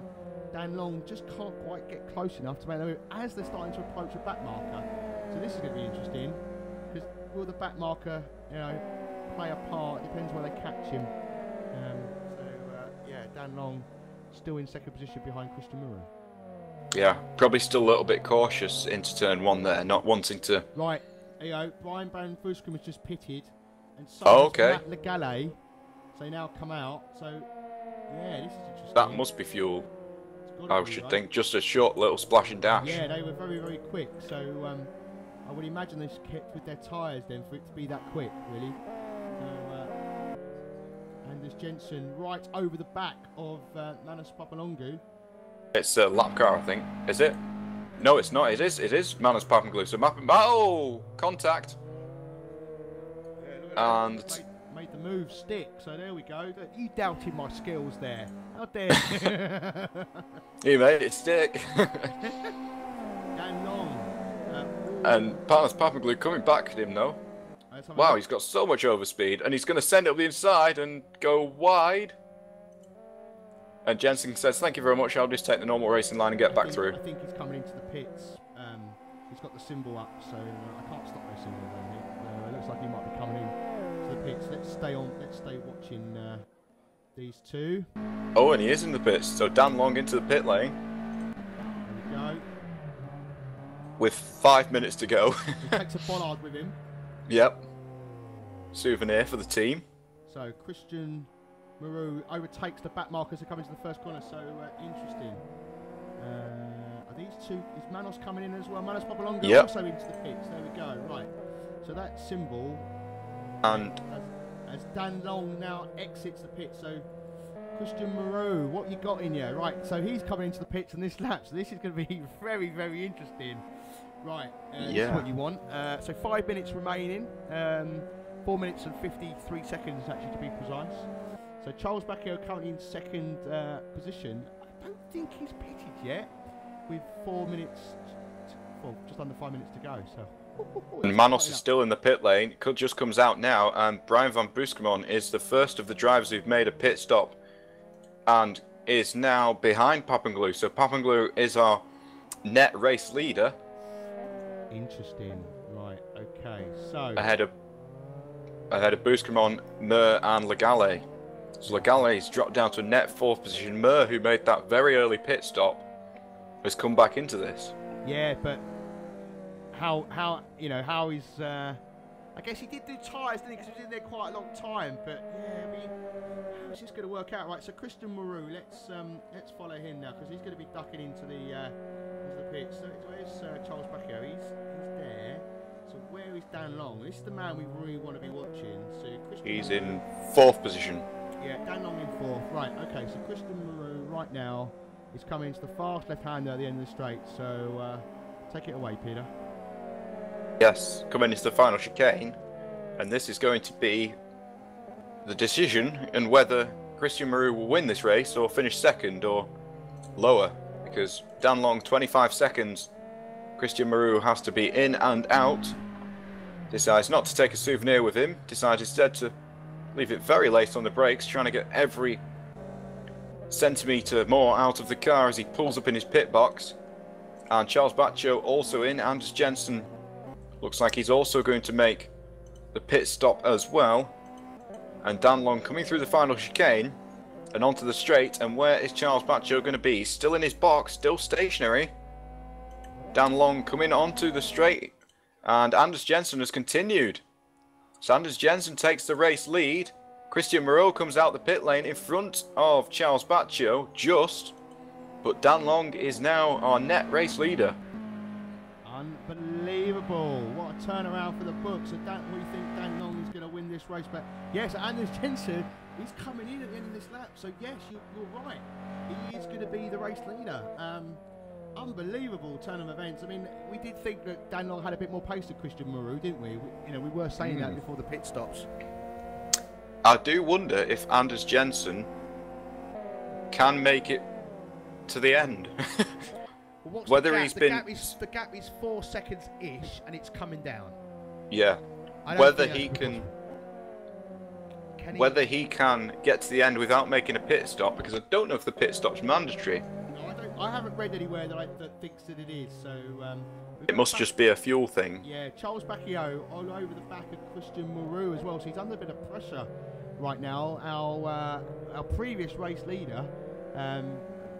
Dan Long just can't quite get close enough to make the move as they're starting to approach a back marker. So this is going to be interesting, because will the back marker, you know, play a part? Depends where they catch him. Yeah, Dan Long still in second position behind Christian Maru. Yeah, probably still a little bit cautious into turn 1 there, not wanting to. Right, there you go. Brian Van Buscum has just pitted, and so Matt Legale. So they now come out. So yeah, this is interesting. That must be fuel. I should think just a short little splash and dash. Yeah, they were very, very quick. So I would imagine they kept with their tyres then for it to be that quick, really. So, Anders Jensen right over the back of Manos Papalongu. It's a lap car, I think. Is it? No, it's not. It is Manos Papalongu. So contact. Yeah, and made the move stick. So there we go. You doubted my skills there. How dare you? He made it stick. Dan Long. And Manos Papalongu coming back at him though. Wow, he's got so much overspeed, and he's going to send it up the inside and go wide. And Jensen says, "Thank you very much. I'll just take the normal racing line and get back through." I think he's coming into the pits. He's got the symbol up, so I can't stop those symbols. It looks like he might be coming in to the pits. Let's stay watching these two. Oh, and he is in the pits. So Dan Long into the pit lane. There we go. With 5 minutes to go. He takes a bollard with him. Yep. Souvenir for the team. So Christian Maru overtakes the back markers to come into the first corner. So interesting. Are these two? Is Manos coming in as well? Manos Papalongu also into the pits. There we go. Right. So that symbol. And as Dan Long now exits the pit. So Christian Maru, what you got in you? Right. So he's coming into the pits in this lap. So this is going to be very, very interesting. Right. This is what you want. So 5 minutes remaining. 4 minutes and 53 seconds actually to be precise. So Charles Bacchio currently in second position. I don't think he's pitted yet, with 4 minutes, just under 5 minutes to go. So. And Manos is still in the pit lane. Just comes out now, and Brian Van Buscum is the first of the drivers who've made a pit stop, and is now behind Papalongu. So Papalongu is our net race leader. Interesting. Right. Okay. So ahead of Buscum, Mir and Legale. So Legale's dropped down to a net 4th position. Mur, who made that very early pit stop, has come back into this. Yeah, but how is I guess he did do tyres, didn't he? Because he was in there quite a long time. But yeah, how's this going to work out? Right, so Christian Moreau, let's follow him now because he's going to be ducking into the pits. So where's Charles Bacchio? He's there. So where is Dan Long? This is the man we really want to be watching. So He's in 4th position. Yeah, Dan Long in 4th. Right, okay, so Christian Moreau right now is coming to the fast left-hander at the end of the straight. So take it away, Peter. Yes, coming into the final chicane, and this is going to be the decision in whether Christian Moreau will win this race or finish 2nd or lower, because Dan Long 25 seconds, Christian Moreau has to be in and out, decides not to take a souvenir with him, decides instead to leave it very late on the brakes, trying to get every centimetre more out of the car as he pulls up in his pit box, and Charles Bacchio also in. Anders Jensen looks like he's also going to make the pit stop as well. And Dan Long coming through the final chicane and onto the straight. And where is Charles Bacchio going to be? Still in his box, still stationary. Dan Long coming onto the straight. And Anders Jensen has continued. So Anders Jensen takes the race lead. Christian Moreau comes out the pit lane in front of Charles Bacchio, just. But Dan Long is now our net race leader. Unbelievable. What a turnaround for the books. So we think Dan Long is going to win this race. But yes, Anders Jensen, he's coming in at the end of this lap. So yes, you're right. He is going to be the race leader. Unbelievable turn of events. I mean, we did think that Dan Long had a bit more pace than Christian Moreau, didn't we? We were saying that before the pit stops. I do wonder if Anders Jensen can make it to the end. Well, whether the he's gap? been The gap is 4 seconds-ish, and it's coming down. Yeah. Whether he can whether he can get to the end without making a pit stop, because I don't know if the pit stop's mandatory. No, I haven't read anywhere that thinks that it is. So it must just be a fuel thing. Yeah, Charles Bacchio all over the back of Christian Moreau as well. So he's under a bit of pressure right now. Our previous race leader,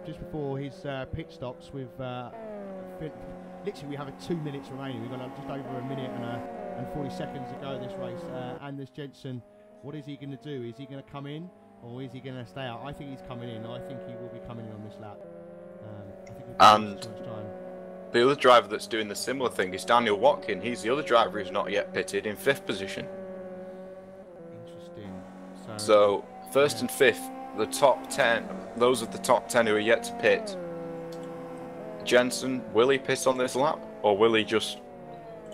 just before his pit stops, with literally we have 2 minutes remaining. We've got just over a minute and 40 seconds to go this race. Anders Jensen, what is he going to do? Is he going to come in or is he going to stay out? I think he's coming in. I think he will be coming in on this lap. And the other driver that's doing the similar thing is Daniel Watkin. He's the other driver who's not yet pitted in 5th position. Interesting. So 1st and 5th, the top 10, those are the top 10 who are yet to pit. Jensen, will he pit on this lap? Or will he just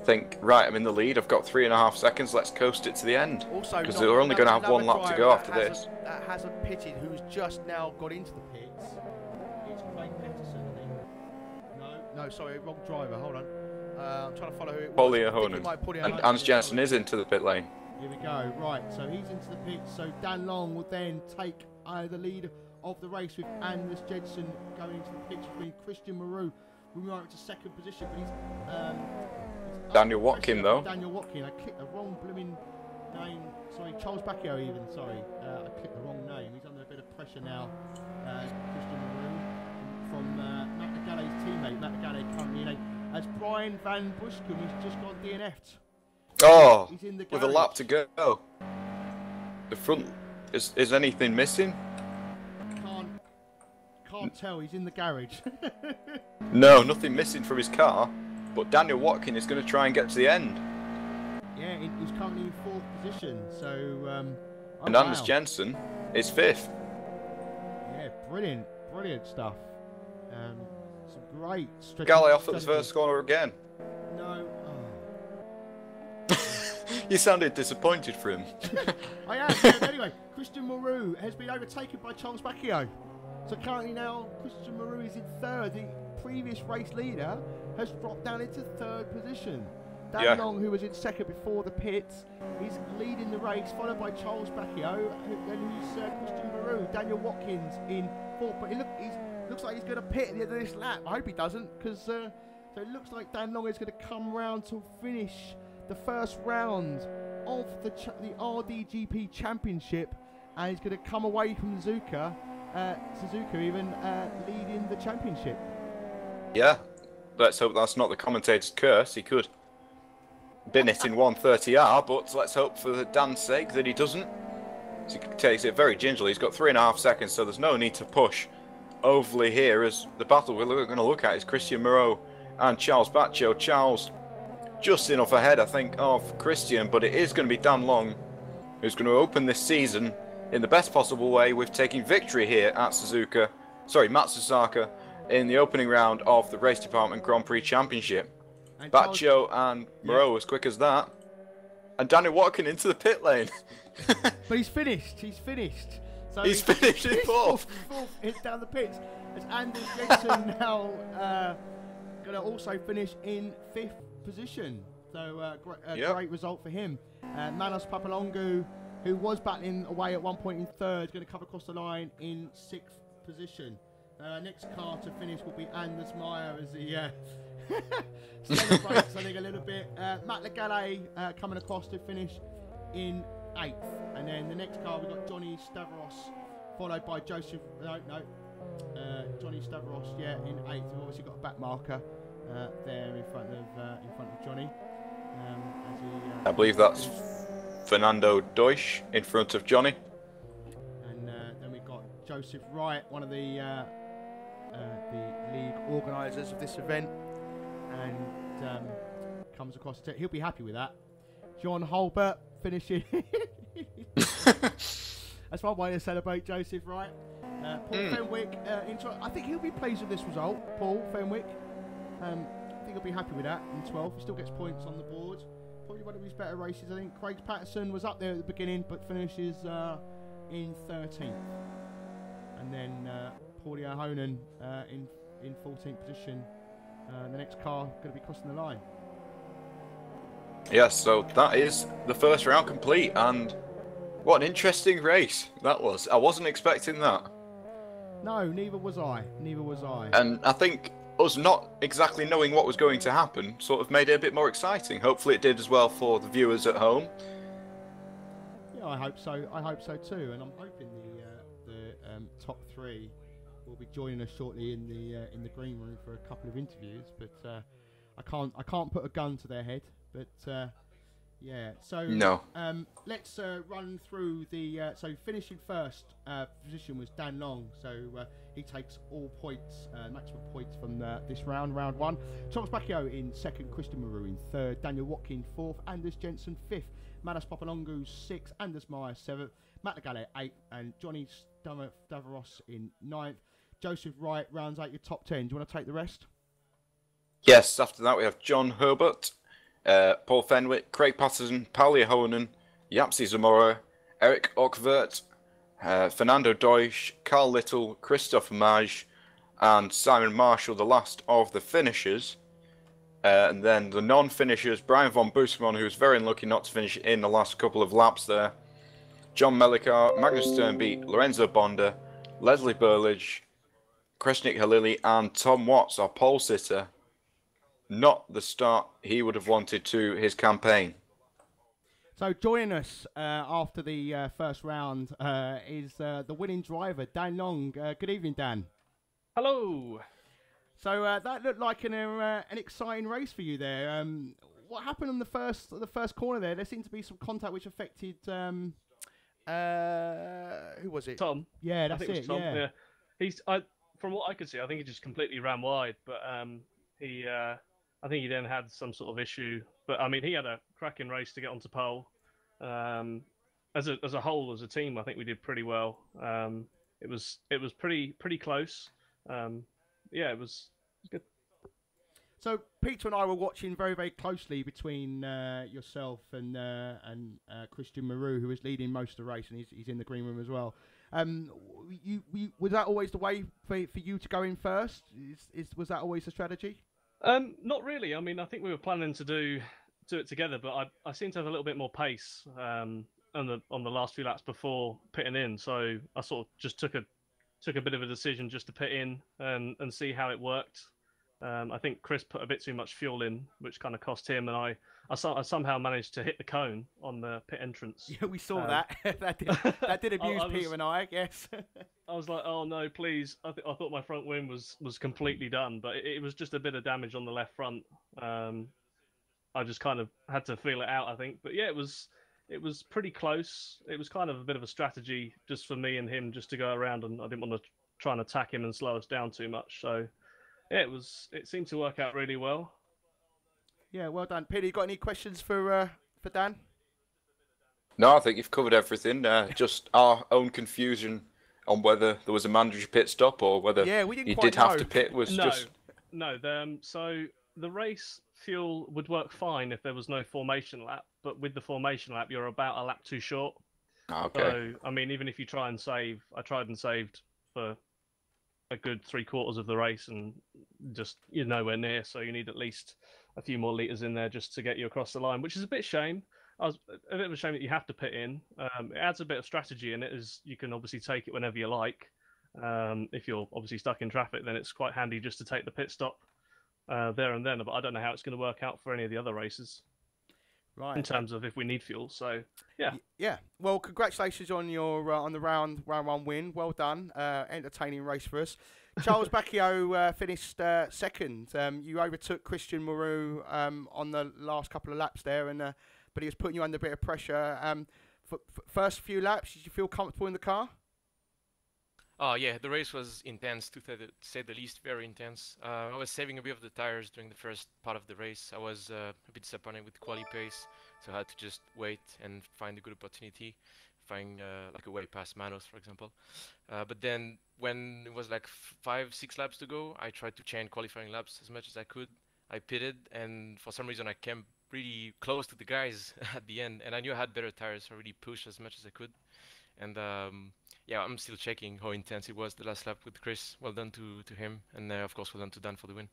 think, right, I'm in the lead, I've got 3.5 seconds, let's coast it to the end? Also, because they're only going to have 1 lap to go after this. That hasn't pitted, who's just now got into the pits. It's Craig Peterson, I think. No, sorry, wrong driver, hold on. I'm trying to follow who it was. Polly Ahonen. And Hans Jensen is into the pit lane. Here we go, right, so he's into the pits, so Dan Long will then take the lead of the race with Anders Jensen going into the pits between Christian Moreau, who are into 2nd position, but he's Daniel Watkin though. Daniel Watkin, I clicked the wrong blooming name, sorry, Charles Bacchio even, sorry, I clicked the wrong name, he's under a bit of pressure now, Christian Moreau, from Matt Nagale's teammate, Matt Nagale currently in 8th, as Brian Van Buskum has just gone DNF'd. Oh, he's in the with a lap to go. The front, is anything missing? Can't tell, he's in the garage. No, nothing missing from his car, but Daniel Watkin is going to try and get to the end. Yeah, he's currently in 4th position, so... and Anders Jensen is 5th. Yeah, brilliant stuff. Some great strategy. Galley off at the first corner again. No. You sounded disappointed for him. I am. Yeah, but anyway, Christian Moreau has been overtaken by Charles Bacchio. So currently now, Christian Moreau is in 3rd. The previous race leader has dropped down into 3rd position. Dan Long, who was in 2nd before the pits, is leading the race, followed by Charles Bacchio, then who's Christian Moreau. Daniel Watkins in 4th, but he looks like he's going to pit at the end of this lap. I hope he doesn't, because so it looks like Dan Long is going to come round to finish the first round of the RDGP Championship and he's going to come away from Suzuka even leading the championship. Yeah, let's hope that's not the commentator's curse. He could bin it in 1:30R, but let's hope for Dan's sake that he doesn't. He takes it very gingerly. He's got 3.5 seconds, so there's no need to push overly here, as the battle we're going to look at is Christian Moreau and Charles Baccio. Charles just enough ahead, I think, of Christian, but it is going to be Dan Long who's going to open this season in the best possible way with taking victory here at Matsusaka in the opening round of the Race Department Grand Prix Championship. And Baccio and Moreau as quick as that. And Daniel Watkin into the pit lane. But he's finished. So he's finished in fourth. It's down the pits. As Anders Jensen now going to also finish in 5th position. So great result for him. Manos Papalongu, who was battling away at one point in 3rd, going to come across the line in 6th position. Next car to finish will be Anders Meyer as he celebrates, I think, a little bit. Matt Legale coming across to finish in 8th. And then the next car, we've got Johnny Stavros, followed by Joseph. Johnny Stavros, in 8th. We've obviously got a back marker there in front of Johnny. I believe that's Fernando Deutsch in front of Johnny. And then we've got Joseph Wright, one of the league organisers of this event, and comes across. He'll be happy with that. John Holbert finishing. That's one way to celebrate Joseph Wright. Paul Fenwick, I think he'll be pleased with this result. Paul Fenwick, I think he'll be happy with that. In 12th, he still gets points on the board. Probably one of his better races. I think Craig Patterson was up there at the beginning, but finishes in 13th. And then Paulie O'Honan in 14th position. The next car going to be crossing the line. Yes, so that is the first round complete, and what an interesting race that was. I wasn't expecting that. No, neither was I. And I think us not exactly knowing what was going to happen sort of made it a bit more exciting. Hopefully it did as well for the viewers at home. Yeah, I hope so. I hope so too, and I'm hoping the top 3 will be joining us shortly in the green room for a couple of interviews. But I can't put a gun to their head. But yeah, so no. Let's run through the. So finishing first position was Dan Long. So he takes all points, maximum points from this round 1. Thomas Baccio in 2nd, Christian Moreau in 3rd, Daniel Watkin 4th, Anders Jensen 5th, Manos Papalongu 6th, Anders Meyer 7th, Matt Legale 8th, and Johnny Stavros in 9th. Joseph Wright rounds out your top 10. Do you want to take the rest? Yes. After that, we have John Herbert, Paul Fenwick, Craig Patterson, Paulie Honan, Yapsi Zamora, Eric Ockvert, Fernando Deutsch, Carl Little, Christopher Maj, and Simon Marshall, the last of the finishers. And then the non-finishers, Brian von Busemon, who was very unlucky not to finish in the last couple of laps there, John Melikar, Magnus Sternbeat, Lorenzo Bonda, Leslie Burlage, Kresnik Halili, and Tom Watts, our pole sitter. Not the start he would have wanted to his campaign. So joining us after the first round is the winning driver, Dan Long. Good evening, Dan. Hello. So that looked like an exciting race for you there. What happened on the first corner there? There seemed to be some contact which affected who was it? Tom. Yeah, that's I think it. It was Tom. Yeah. He's from what I could see, I think he just completely ran wide, but I think he then had some sort of issue. But I mean, he had a cracking race to get onto pole. As a whole, as a team, I think we did pretty well. It was pretty close. Yeah, it was good. So Peter and I were watching very, very closely between yourself and Christian Moreau, who was leading most of the race, and he's in the green room as well. Was that always the way for you to go in first? Was that always the strategy? Not really. I mean, I think we were planning to do it together, but I seem to have a little bit more pace on the last few laps before pitting in. So I sort of just took a bit of a decision just to pit in and see how it worked. I think Chris put a bit too much fuel in, which kind of cost him, and I somehow managed to hit the cone on the pit entrance. Yeah, we saw that. that did abuse Peter and I guess. I was like, oh no, please! I thought my front wing was completely done, but it was just a bit of damage on the left front. I just kind of had to feel it out, I think. But yeah, it was pretty close. It was kind of a bit of a strategy just for me and him just to go around, and I didn't want to try and attack him and slow us down too much. So yeah, it seemed to work out really well. Yeah, well done, Peter. You got any questions for Dan? No, I think you've covered everything. Just our own confusion on whether there was a mandatory pit stop or whether you did have to pit was just... No. So the race fuel would work fine if there was no formation lap, but with the formation lap, you're about a lap too short. Okay. So, I mean, even if you try and save, I tried and saved for a good 3/4 of the race, and just you're nowhere near. So you need at least a few more litres in there just to get you across the line, which is a bit shame. A bit of a shame that you have to pit in. It adds a bit of strategy in it, as you can obviously take it whenever you like. If you're obviously stuck in traffic, then it's quite handy just to take the pit stop there and then. But I don't know how it's going to work out for any of the other races. Right. In terms of if we need fuel, so yeah. Yeah. Well, congratulations on your on the round one win. Well done. Entertaining race for us. Charles Bacchio finished second. You overtook Christian Moreau on the last couple of laps there, and but he was putting you under a bit of pressure. For first few laps, did you feel comfortable in the car? Yeah, the race was intense, to say the least, very intense. I was saving a bit of the tires during the first part of the race. I was a bit disappointed with quali pace, so I had to just wait and find a good opportunity, find like a way past Manos, for example. But then when it was like 5-6 laps to go, I tried to chain qualifying laps as much as I could. I pitted, and for some reason I came pretty close to the guys at the end, and I knew I had better tires, so I really pushed as much as I could. And yeah, I'm still checking how intense it was the last lap with Chris. Well done to him, and of course well done to Dan for the win.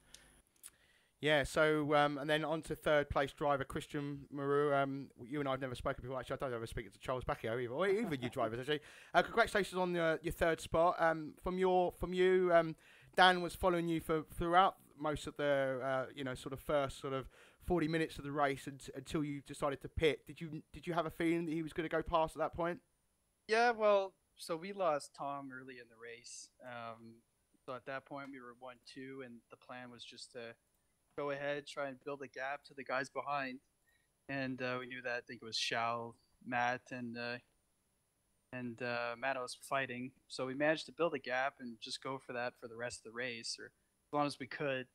Yeah, so and then on to third place driver Christian Moreau. You and I have never spoken before. Actually, I don't ever speak to Charles Bacchio either, or even you drivers actually. Congratulations on your third spot. From you, Dan was following you throughout most of the sort of first sort of 40 minutes of the race until you decided to pit. Did you have a feeling that he was going to go past at that point? Yeah, well, so we lost Tom early in the race. So at that point we were 1-2, and the plan was just to go ahead, try and build a gap to the guys behind. And we knew that. I think it was Shao, Matt, and Matos fighting. So we managed to build a gap and just go for that for the rest of the race, or as long as we could.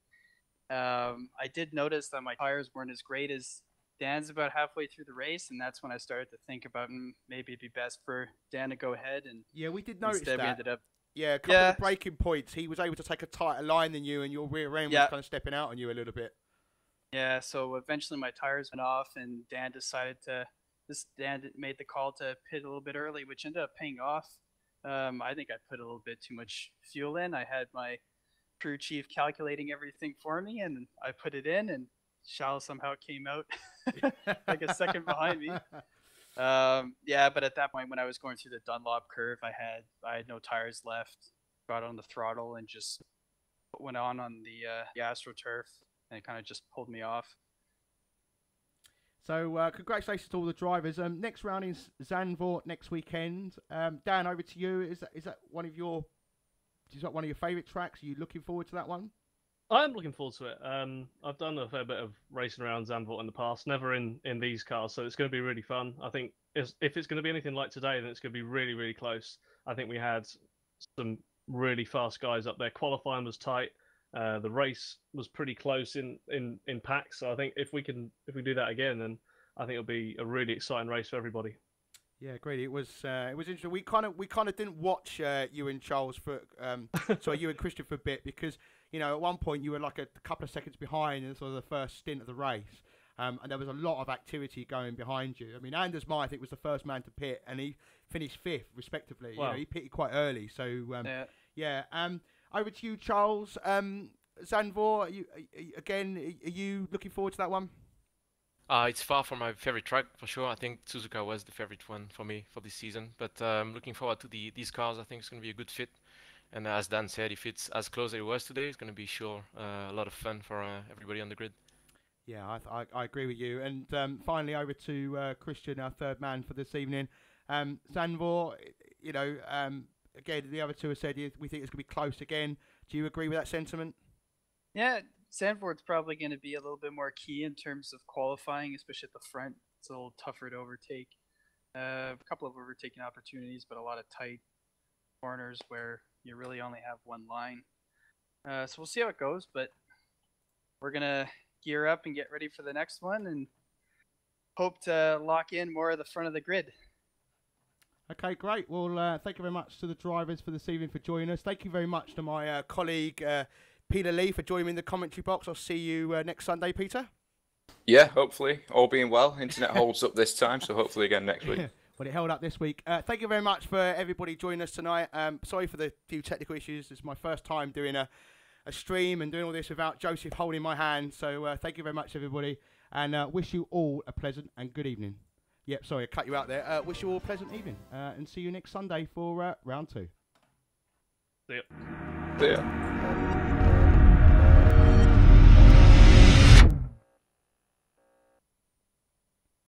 I did notice that my tires weren't as great as Dan's about halfway through the race, and that's when I started to think about maybe it'd be best for Dan to go ahead. And yeah, we did notice that. We ended up, a couple of braking points. He was able to take a tighter line than you, and your rear end was kind of stepping out on you a little bit. Yeah, so eventually my tires went off, and Dan made the call to pit a little bit early, which ended up paying off. I think I put a little bit too much fuel in. I had my crew chief calculating everything for me, and I put it in, and Shao somehow came out like a second behind me. Yeah, but at that point, when I was going through the Dunlop curve, I had no tires left. Got on the throttle and just went on the AstroTurf, and it kind of just pulled me off. So congratulations to all the drivers. Next round is Zandvoort next weekend. Dan, over to you. Is that one of your favourite tracks? Are you looking forward to that one? I'm looking forward to it. I've done a fair bit of racing around Zandvoort in the past, never in these cars, so it's going to be really fun. I think if it's going to be anything like today, then it's going to be really, really close. I think we had some really fast guys up there. Qualifying was tight. The race was pretty close in packs. So I think if we do that again, then I think it'll be a really exciting race for everybody. Yeah, agreed. It was interesting. We kind of didn't watch you and Charles for you and Christian for a bit, because at one point you were like a couple of seconds behind in sort of the first stint of the race, and there was a lot of activity going behind you. I mean, Anders Meyer, I think, was the first man to pit, and he finished 5th respectively. Wow. He pitted quite early, so yeah. Over to you, Charles. Zandvoort, are you looking forward to that one? It's far from my favorite track for sure. I think Suzuka was the favorite one for me for this season, but looking forward to these cars. I think it's going to be a good fit. And as Dan said, if it's as close as it was today, it's going to be sure a lot of fun for everybody on the grid. Yeah, I agree with you. And finally, over to Christian, our third man for this evening. Zandvoort, you know, again, the other two have said we think it's going to be close again. Do you agree with that sentiment? Yeah, Zandvoort's probably going to be a little bit more key in terms of qualifying, especially at the front. It's a little tougher to overtake. A couple of overtaking opportunities, but a lot of tight corners where you really only have one line. So we'll see how it goes, but we're going to gear up and get ready for the next one and hope to lock in more of the front of the grid. Okay, great. Well, thank you very much to the drivers for this evening for joining us. Thank you very much to my colleague Peter Lee for joining me in the commentary box. I'll see you next Sunday, Peter. Yeah, hopefully, all being well. Internet holds up this time, so hopefully again next week. Well, it held up this week. Thank you very much for everybody joining us tonight. Sorry for the few technical issues. It's my first time doing a stream and doing all this without Joseph holding my hand. So thank you very much, everybody, and wish you all a pleasant and good evening. Yep, sorry, I cut you out there. Wish you all a pleasant evening, and see you next Sunday for round 2. See ya. See ya.